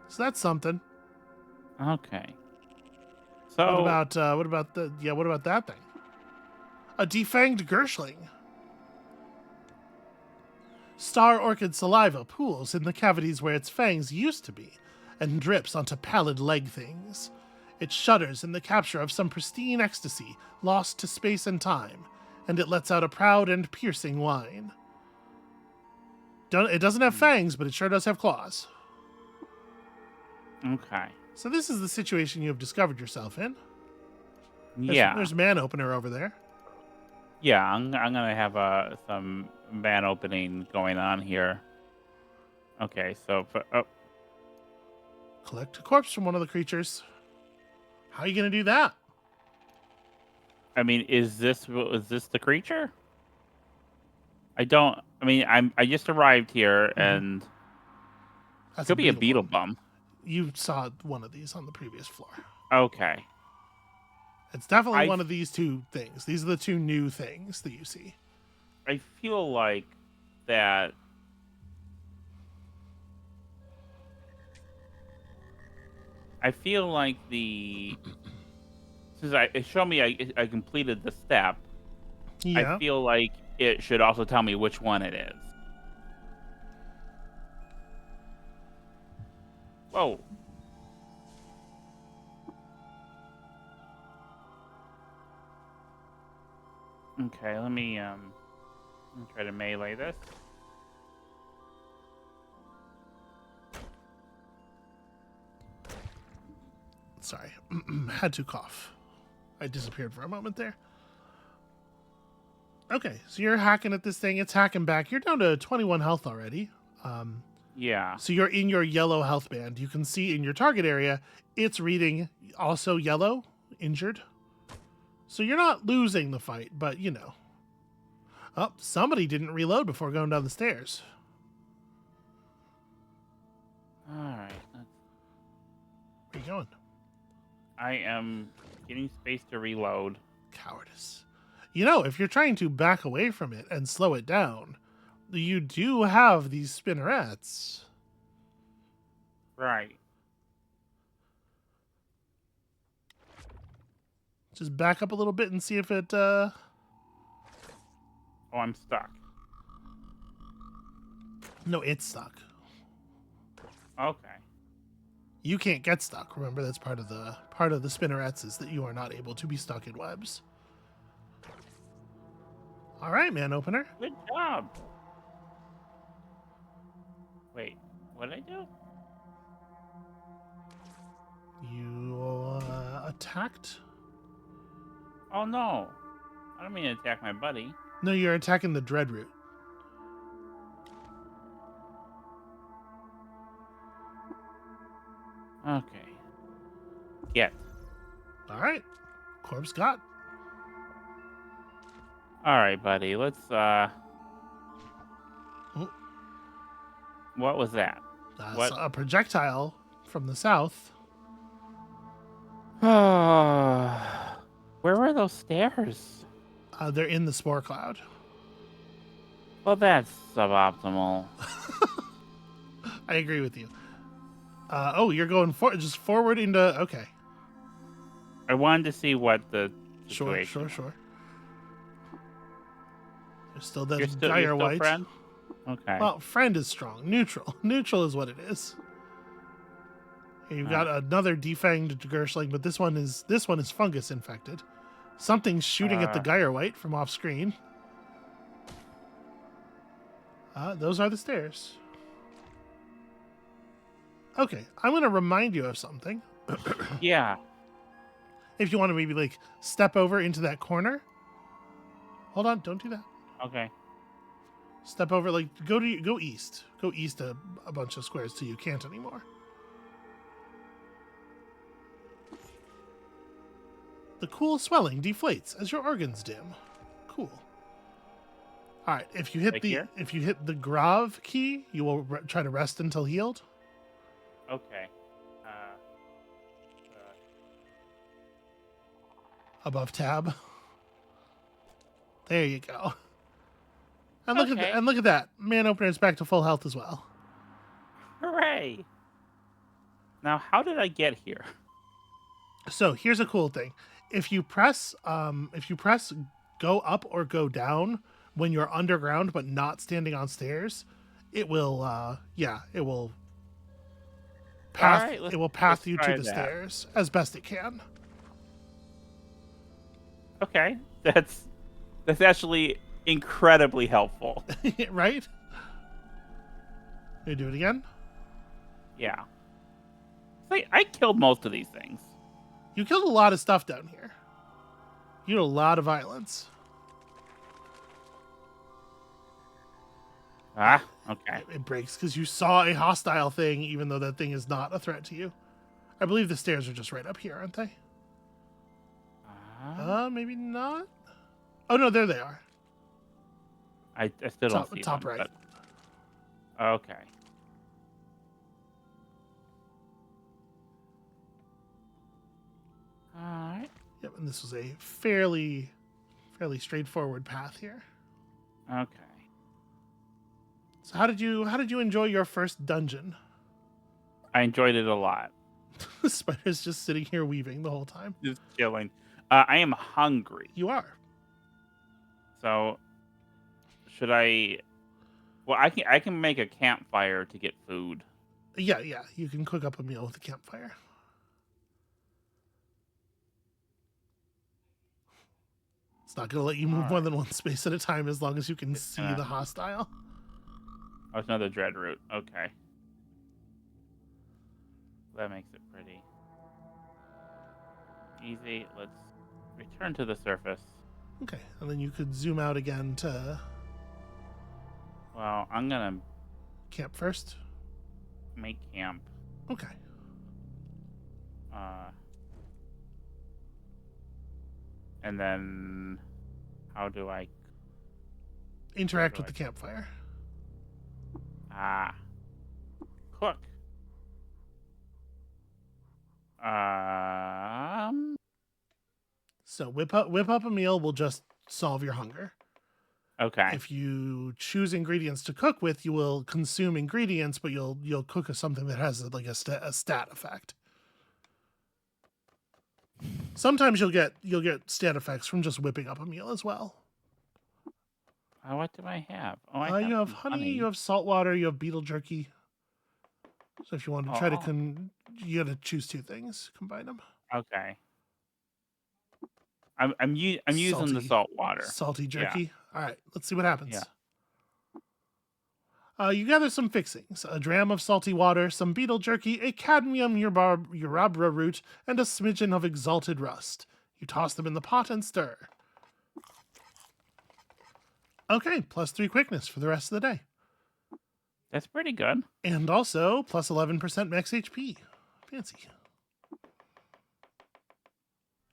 So that's something. Okay. So What about that thing? A defanged Gershling. Star orchid saliva pools in the cavities where its fangs used to be and drips onto pallid leg things. It shudders in the capture of some pristine ecstasy lost to space and time, and it lets out a proud and piercing whine. It doesn't have fangs, but it sure does have claws. Okay. So this is the situation you have discovered yourself in. Yeah. There's man opener over there. Yeah. I'm gonna have some man opening going on here. Okay. So Collect a corpse from one of the creatures. How are you going to do that? I mean, is this the creature? I don't. I mean, I just arrived here and That's could be a beetle beetle bum. bum. You saw one of these on the previous floor. Okay. It's definitely one of these two things. These are the two new things that you see. I feel like that. I feel like since it showed me I completed the step. Yeah. I feel like it should also tell me which one it is. Whoa. Okay, let me try to melee this. Sorry. Had to cough. I disappeared for a moment there. Okay, so you're hacking at this thing. It's hacking back. You're down to 21 health already. Yeah. So you're in your yellow health band. You can see in your target area, it's reading also yellow, injured. So you're not losing the fight, but you know. Oh, somebody didn't reload before going down the stairs. All right. Where are you going? I am getting space to reload. Cowardice. You know, if you're trying to back away from it and slow it down, you do have these spinnerets. Right. Just back up a little bit and see if it, Oh, I'm stuck. No, it's stuck. Okay. You can't get stuck. Remember, that's part of the spinnerets is that you are not able to be stuck in webs. All right, man opener. Good job. Wait, what did I do? You attacked? Oh no. I don't mean to attack my buddy. No, you're attacking the dread root. Okay. Get. All right. Corpse got. All right, buddy. Let's. Oh, What was that? that's What? a projectile from the south. Where were those stairs? They're in the spore cloud. Well, that's suboptimal. I agree with you. Oh, you're going just forward into. Okay. I wanted to see what the Sure. situation was. There's still the You're gyre still wight. friend? Okay. Well, friend is strong. Neutral. Neutral is what it is. Here you've got another defanged Gershling, but this one is fungus infected. Something's shooting at the gyre wight from off screen. Those are the stairs. Okay, I'm going to remind you of something. Yeah. If you want to maybe like step over into that corner. Hold on, don't do that. Okay. Step over, like go east. Go east a bunch of squares till you can't anymore. The cool swelling deflates as your organs dim. Cool. All right, if you hit the grav key, you will try to rest until healed. Okay. Above tab. There you go. And look at that. Man opener's back to full health as well. Hooray! Now, how did I get here? So here's a cool thing. If you press go up or go down when you're underground but not standing on stairs, it will path you to the stairs as best it can. Okay. That's actually incredibly helpful. Right? You do it again? Yeah. I killed most of these things. You killed a lot of stuff down here. You did a lot of violence. Ah, okay. It breaks because you saw a hostile thing, even though that thing is not a threat to you. I believe the stairs are just right up here, aren't they? Maybe not. Oh no, there they are. I still don't see top them, right. But... Okay. All right. Yep, and this was a fairly straightforward path here. Okay. So how did you enjoy your first dungeon? I enjoyed it a lot. The spider's just sitting here weaving the whole time. Just chilling. I am hungry. You are. So, should I? Well, I can make a campfire to get food. Yeah. You can cook up a meal with a campfire. It's not going to let you move more than one space at a time as long as you can see the hostile. Oh, it's another dread root. Okay. That makes it pretty easy. Let's return to the surface. Okay, and then you could zoom out again to... Well, I'm going to... Camp first? Make camp. Okay. And then... How do I... Interact with the campfire. Cook. So whip up a meal will just solve your hunger. Okay. If you choose ingredients to cook with, you will consume ingredients, but you'll cook something that has like a stat effect. Sometimes you'll get stat effects from just whipping up a meal as well. What do I have? You have honey, you have salt water, you have beetle jerky. So if you want to try you got to choose two things, combine them. Okay. I'm using the salt water. Salty jerky. Yeah. All right, let's see what happens. Yeah. You gather some fixings: a dram of salty water, some beetle jerky, a cadmium urabra root, and a smidgen of exalted rust. You toss them in the pot and stir. Okay, +3 quickness for the rest of the day. That's pretty good. And also +11% max HP, Fancy.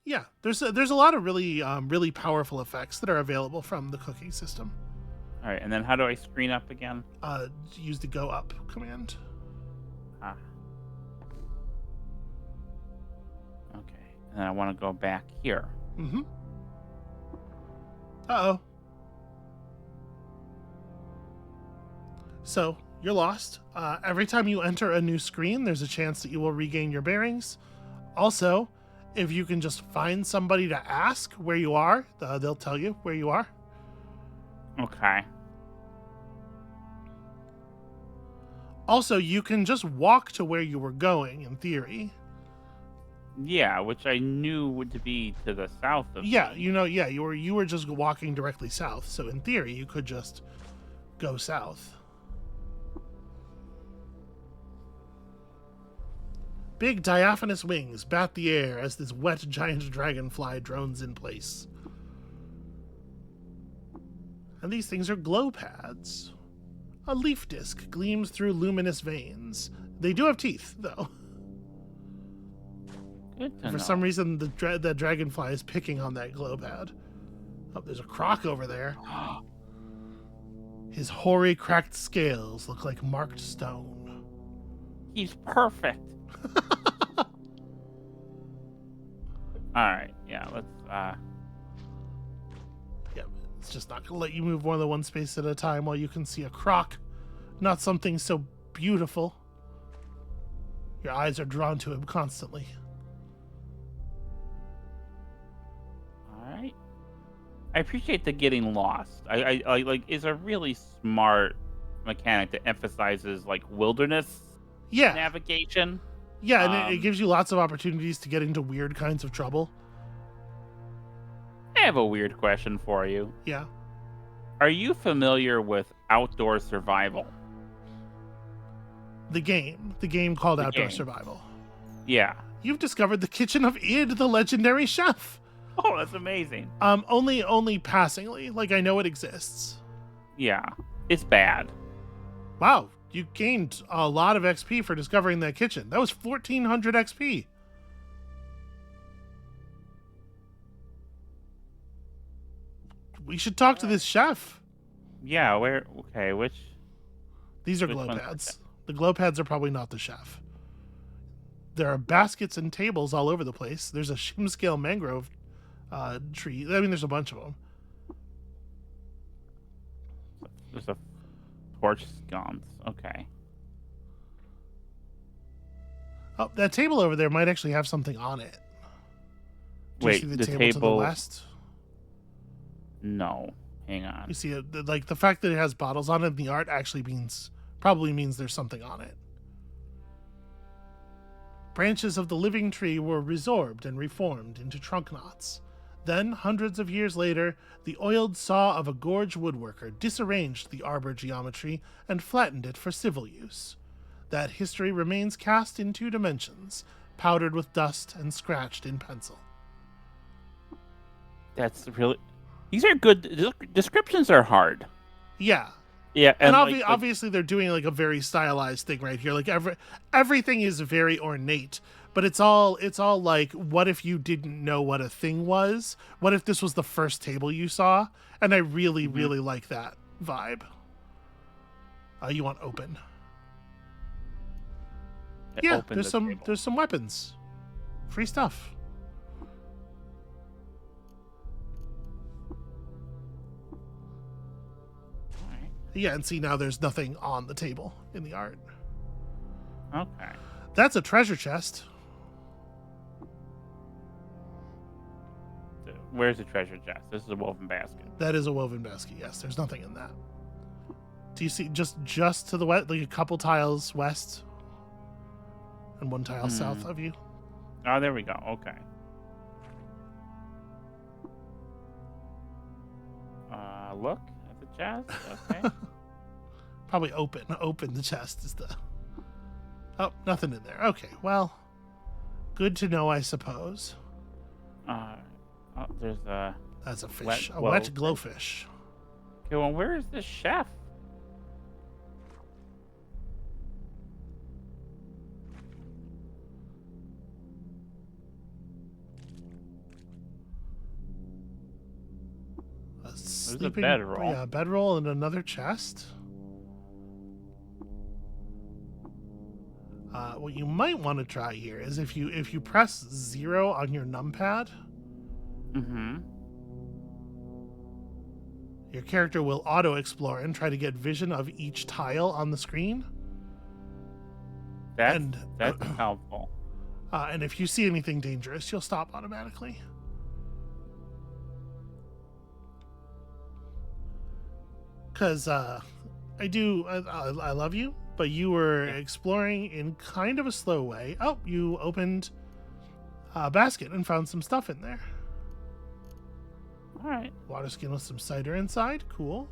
Yeah, there's a lot of really powerful effects that are available from the cooking system. All right, and then how do I screen up again? Use the go up command. Ah. Okay, and then I want to go back here. Mm-hmm. Uh-oh. So, you're lost. Every time you enter a new screen, there's a chance that you will regain your bearings. Also, if you can just find somebody to ask where you are, they'll tell you where you are. Okay. Also, you can just walk to where you were going, in theory. Yeah, which I knew would be to the south of Yeah, me. you were just walking directly south. So in theory, you could just go south. Big diaphanous wings bat the air as this wet giant dragonfly drones in place. And these things are glow pads. A leaf disc gleams through luminous veins. They do have teeth, though. Good to know. For some reason, the dragonfly is picking on that glow pad. Oh, there's a croc over there. His hoary, cracked scales look like marked stone. He's perfect. All right, yeah, let's Yeah, it's just not gonna let you move more than one space at a time while you can see a croc, not something so beautiful. Your eyes are drawn to him constantly. all right. I appreciate the getting lost. I like is a really smart mechanic that emphasizes like wilderness Yeah, navigation. yeah, and it gives you lots of opportunities to get into weird kinds of trouble. I have a weird question for you. Yeah. Are you familiar with outdoor survival? The game called The Outdoor game. Survival. Yeah. You've discovered the kitchen of Id, the legendary chef. Oh, that's amazing. Only passingly. Like, I know it exists. Yeah. It's bad. Wow, you gained a lot of XP for discovering that kitchen. That was 1,400 XP. We should talk to this chef. Yeah, where okay, which These are Which glow one's pads. The glow pads are probably not the chef. There are baskets and tables all over the place. There's a shim scale mangrove tree. I mean, there's a bunch of them. there's a torch sconce. Okay. Oh, that table over there might actually have something on it. Do Wait, you see the the table to the table- west? No. Hang on. You see it, like the fact that it has bottles on it in the art actually probably means there's something on it. Branches of the living tree were resorbed and reformed into trunk knots. Then, hundreds of years later, the oiled saw of a gorge woodworker disarranged the arbor geometry and flattened it for civil use. That history remains cast in 2 dimensions, powdered with dust and scratched in pencil. That's really These are good descriptions are hard. Yeah. Yeah, And like, obviously they're doing like a very stylized thing right here. Like everything is very ornate, but it's all like, what if you didn't know what a thing was? What if this was the first table you saw? And I really, really like that vibe. You want open? Yeah, open there's the table. there's some weapons, free stuff. Alright. Yeah, and see, now there's nothing on the table in the art. Okay. That's a treasure chest. So, where's the treasure chest? This is a woven basket. That is a woven basket. Yes, there's nothing in that. Do you see just to the west, like a couple tiles west, and 1 tile south of you? Oh, there we go. Okay. Look at the chest. Okay. Probably open the chest is the. Oh, nothing in there. Okay, well, good to know, I suppose. Oh, there's a. That's a fish, Wet a wet glowfish. glowfish. Okay, well, where is the chef? There's a bedroll. Yeah, bedroll and another chest. What you might want to try here is if you press 0 on your numpad, your character will auto-explore and try to get vision of each tile on the screen. That's helpful. And if you see anything dangerous, you'll stop automatically. Because I love you, but you were exploring in kind of a slow way. Oh, you opened a basket and found some stuff in there. All right. Water skin with some cider inside. Cool.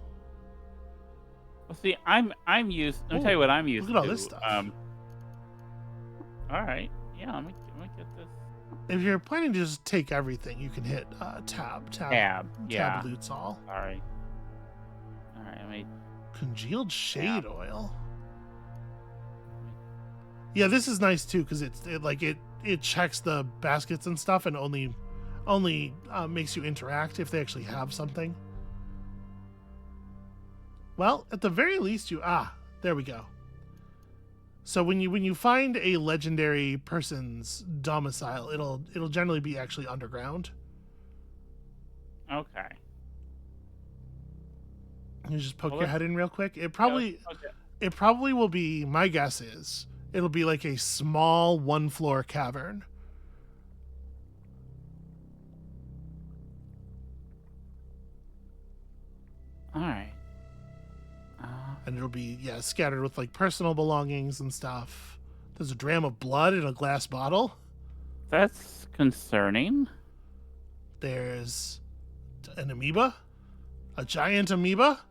Well, see, I'm used. Let me tell you what I'm used to. Look at all this stuff. All right. Yeah. Let me get this. If you're planning to just take everything, you can hit tab. Yeah. Tab loots all. Sorry. All right. I mean. Congealed shade oil. Yeah, this is nice too because it checks the baskets and stuff and only makes you interact if they actually have something. Well, at the very least, there we go. So when you find a legendary person's domicile, it'll generally be actually underground. Okay. You just poke your head in real quick. It probably will be. My guess is it'll be like a small 1-floor cavern. All right. And it'll be, scattered with like personal belongings and stuff. There's a dram of blood in a glass bottle. That's concerning. There's an amoeba. A giant amoeba.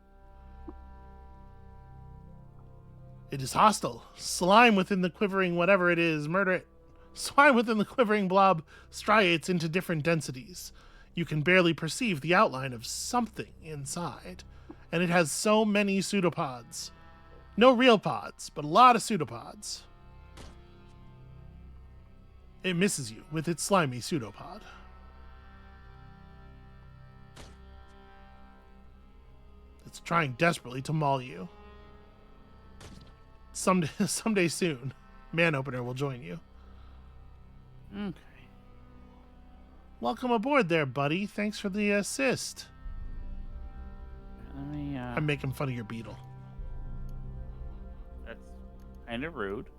It is hostile. Slime within the quivering whatever it is. Murder it. Slime within the quivering blob striates into different densities. You can barely perceive the outline of something inside. And it has so many pseudopods. No real pods, but a lot of pseudopods. It misses you with its slimy pseudopod. It's trying desperately to maul you. Someday soon, Man Opener will join you. Okay. Welcome aboard there, buddy. Thanks for the assist. Let me, I'm making fun of your beetle. That's kind of rude.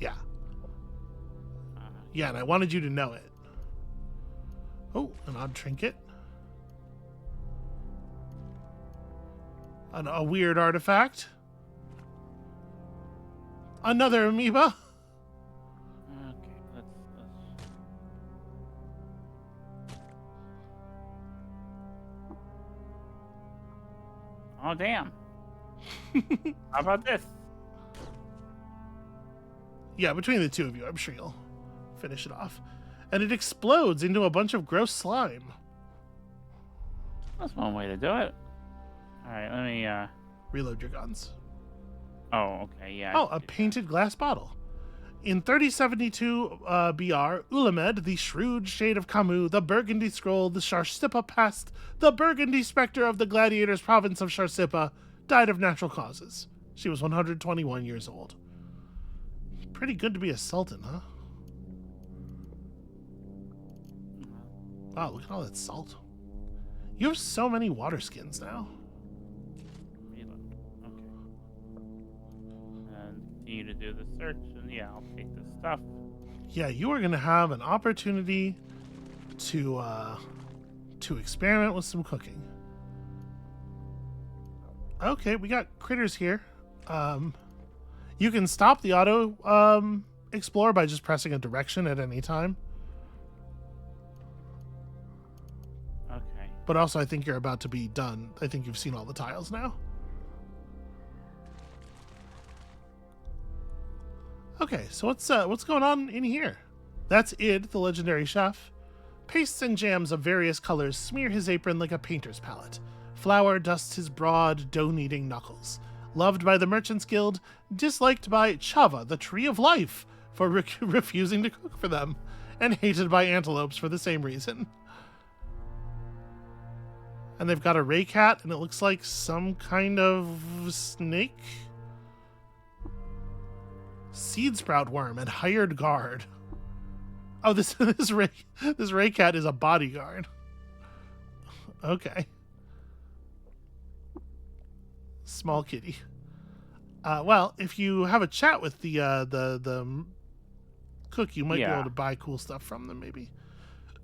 Yeah. Yeah, and I wanted you to know it. Oh, an odd trinket. A weird artifact. Another amoeba. Okay, let's... Oh, damn. How about this? Yeah, between the two of you, I'm sure you'll finish it off. And it explodes into a bunch of gross slime. That's one way to do it. All right, let me reload your guns. Oh, okay, yeah. Oh, a painted glass bottle. In 3072 BR, Ulamed, the shrewd shade of Camus, the Burgundy scroll, the Sharsipa past, the Burgundy specter of the gladiators' province of Sharsipa, died of natural causes. She was 121 years old. Pretty good to be a sultan, huh? Wow, look at all that salt. You have so many water skins now. Continue to do the search, and yeah, I'll take this stuff. Yeah, you are gonna have an opportunity to experiment with some cooking. Okay, we got critters here. You can stop the auto explore by just pressing a direction at any time. Okay. But also, I think you're about to be done. I think you've seen all the tiles now. Okay, so what's going on in here? That's Id, the legendary chef. Pastes and jams of various colors smear his apron like a painter's palette. Flour dusts his broad, dough-kneading knuckles. Loved by the Merchants Guild, disliked by Chava, the Tree of Life, for refusing to cook for them, and hated by antelopes for the same reason. And they've got a ray cat, and it looks like some kind of snake. Seed sprout worm and hired guard. Oh, this ray cat is a bodyguard. Okay. Small kitty. Well, if you have a chat with the cook, you might be able to buy cool stuff from them, maybe.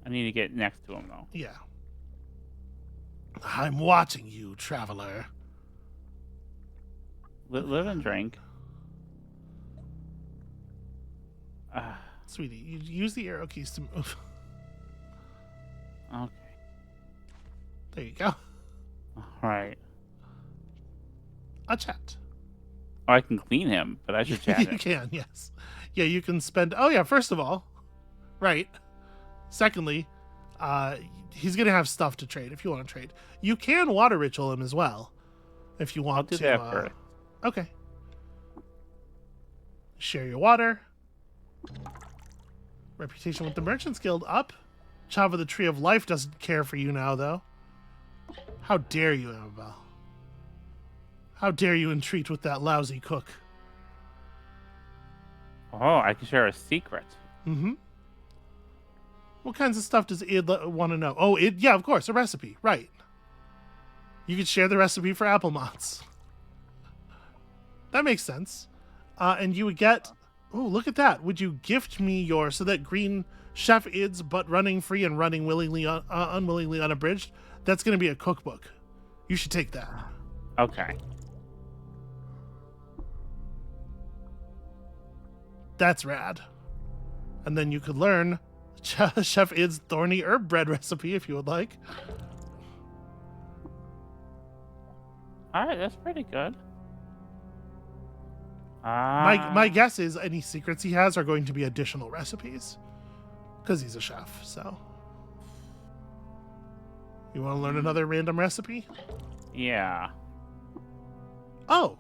I need to get next to him, though. Yeah. I'm watching you, traveler. Live and drink. Sweetie, you use the arrow keys to move. Okay. There you go. All right. A chat. Oh, I can clean him, but I should chat You him. can, yes. Yeah, you can spend... Oh, yeah, first of all, right. Secondly, he's going to have stuff to trade if you want to trade. You can water ritual him as well if you want I'll do to. that first. Okay. Share your water. Reputation with the Merchants Guild up. Chava the Tree of Life doesn't care for you now, though. How dare you, Amabel? How dare you entreat with that lousy cook? Oh, I can share a secret. Mm-hmm. What kinds of stuff does Id want to know? Oh, yeah, of course, a recipe. Right. You could share the recipe for apple motts. That makes sense. And you would get... Oh, look at that. Would you gift me your... So that green Chef Id's but running free and running willingly, unwillingly unabridged, that's going to be a cookbook. You should take that. Okay. That's rad. And then you could learn Chef Id's thorny herb bread recipe if you would like. All right, that's pretty good. My guess is any secrets he has are going to be additional recipes. Because he's a chef, so. You want to learn another random recipe? Yeah. Oh.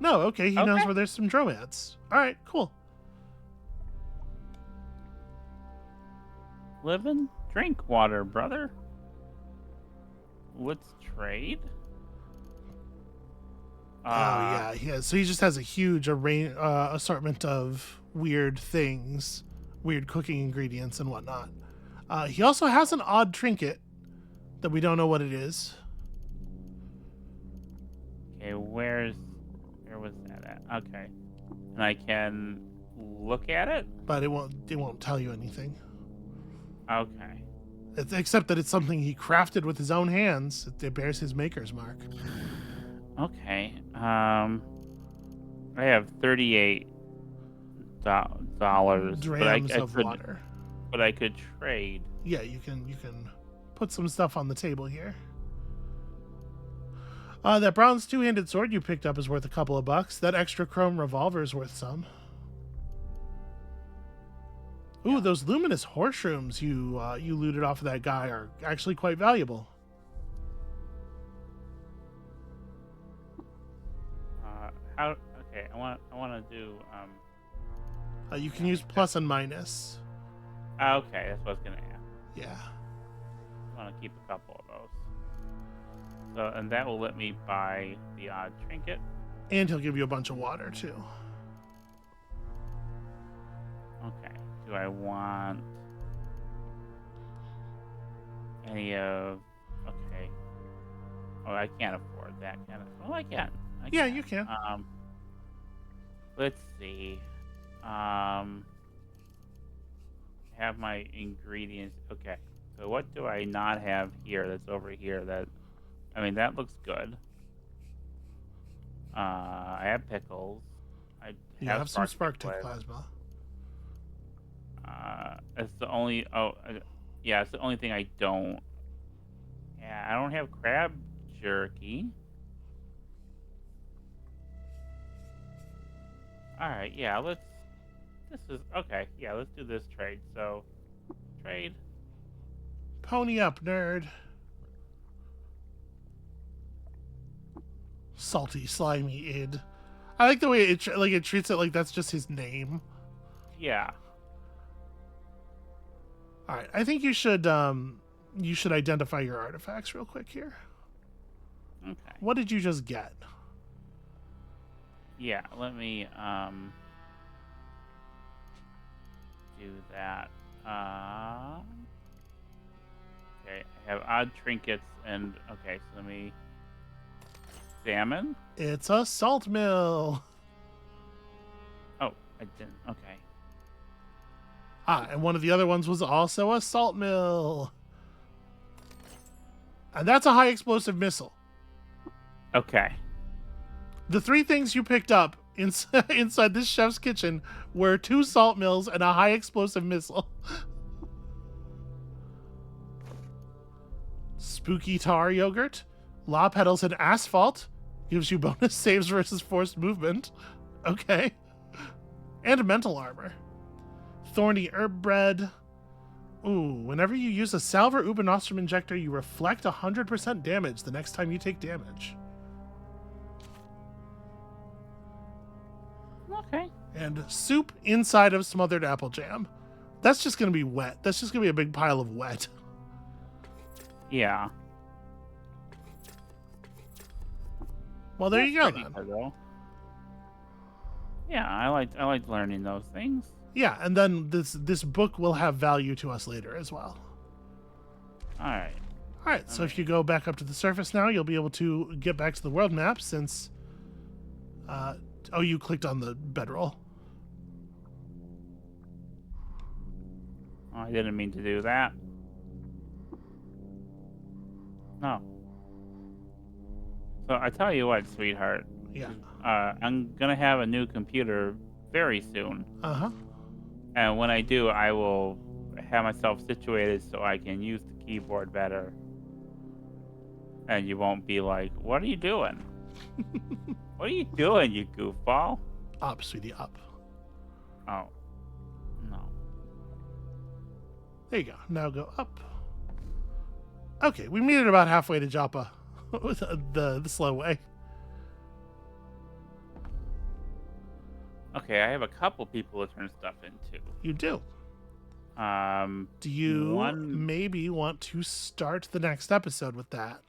No, okay, he knows where there's some dromads. Alright, cool. Live and drink water, brother. Let's trade. Oh, yeah, he has. So he just has a huge assortment of weird things, weird cooking ingredients and whatnot. He also has an odd trinket that we don't know what it is. Okay, where was that at? Okay. And I can look at it? But it won't tell you anything. Okay. Except that it's something he crafted with his own hands. It bears his maker's mark. Okay. I have $38 Drams of water. But I could trade. Yeah, you can put some stuff on the table here. That bronze two-handed sword you picked up is worth a couple of bucks. That extra chrome revolver is worth some. Ooh, those luminous horseshoes you looted off of that guy are actually quite valuable. Okay, I want to do You can use plus and minus. Okay, that's what I was gonna ask. Yeah. I want to keep a couple of those. So, and that will let me buy the odd trinket. And he'll give you a bunch of water too. Okay. Do I want any of? Okay. Oh, I can't afford that. Can I? Oh, I can. Yeah, you can. Let's see. Have my ingredients. Okay. So what do I not have here? That's over here. That looks good. I have pickles. I have some spark tip plasma. It's the only. Yeah, it's the only thing I don't. Yeah, I don't have crab jerky. All right, yeah, this is okay. Yeah, let's do this trade. So, trade. Pony up, nerd. Salty, slimy id. I like the way it treats it like that's just his name. Yeah. All right, I think you should identify your artifacts real quick here. Okay. What did you just get? Yeah, let me do that. Okay, I have odd trinkets and okay, so let me examine. It's a salt mill. Oh, I didn't. Okay. Ah, and one of the other ones was also a salt mill. And that's a high explosive missile. Okay. The three things you picked up inside this chef's kitchen were 2 salt mills and a high explosive missile. Spooky tar yogurt, law petals and asphalt gives you bonus saves versus forced movement. Okay. And mental armor. Thorny herb bread. Ooh, whenever you use a salve or uberostrum injector, you reflect 100% damage the next time you take damage. Okay. And soup inside of smothered apple jam. That's just going to be wet. That's just going to be a big pile of wet. Yeah. Well, there That's you go pretty then. good, though. Yeah, I like learning those things. Yeah, and then this book will have value to us later as well. All right. All right, so if you go back up to the surface now, you'll be able to get back to the world map since... oh, you clicked on the bedroll. Oh, I didn't mean to do that. No. So I tell you what, sweetheart. Yeah. I'm gonna have a new computer very soon, Uh-huh. and when I do, I will have myself situated so I can use the keyboard better. And you won't be like, "What are you doing? What are you doing, you goofball?" Up, sweetie, up. Oh, no. There you go. Now go up. Okay, we made it about halfway to Joppa. the slow way. Okay, I have a couple people to turn stuff into. You do. Do you maybe want to start the next episode with that?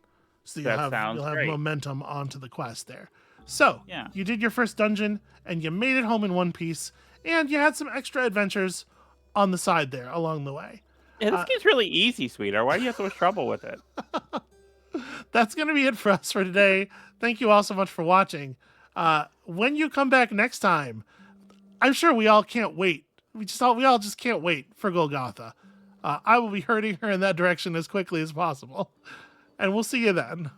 So you'll That sounds you'll have great. momentum onto the quest there. So Yeah. you did your first dungeon and you made it home in one piece, and you had some extra adventures on the side there along the way. Yeah, this game's really easy, sweetheart. Why do you have so much trouble with it? That's going to be it for us for today. Thank you all so much for watching. When you come back next time, I'm sure we all can't wait. We all just can't wait for Golgotha. I will be herding her in that direction as quickly as possible. And we'll see you then.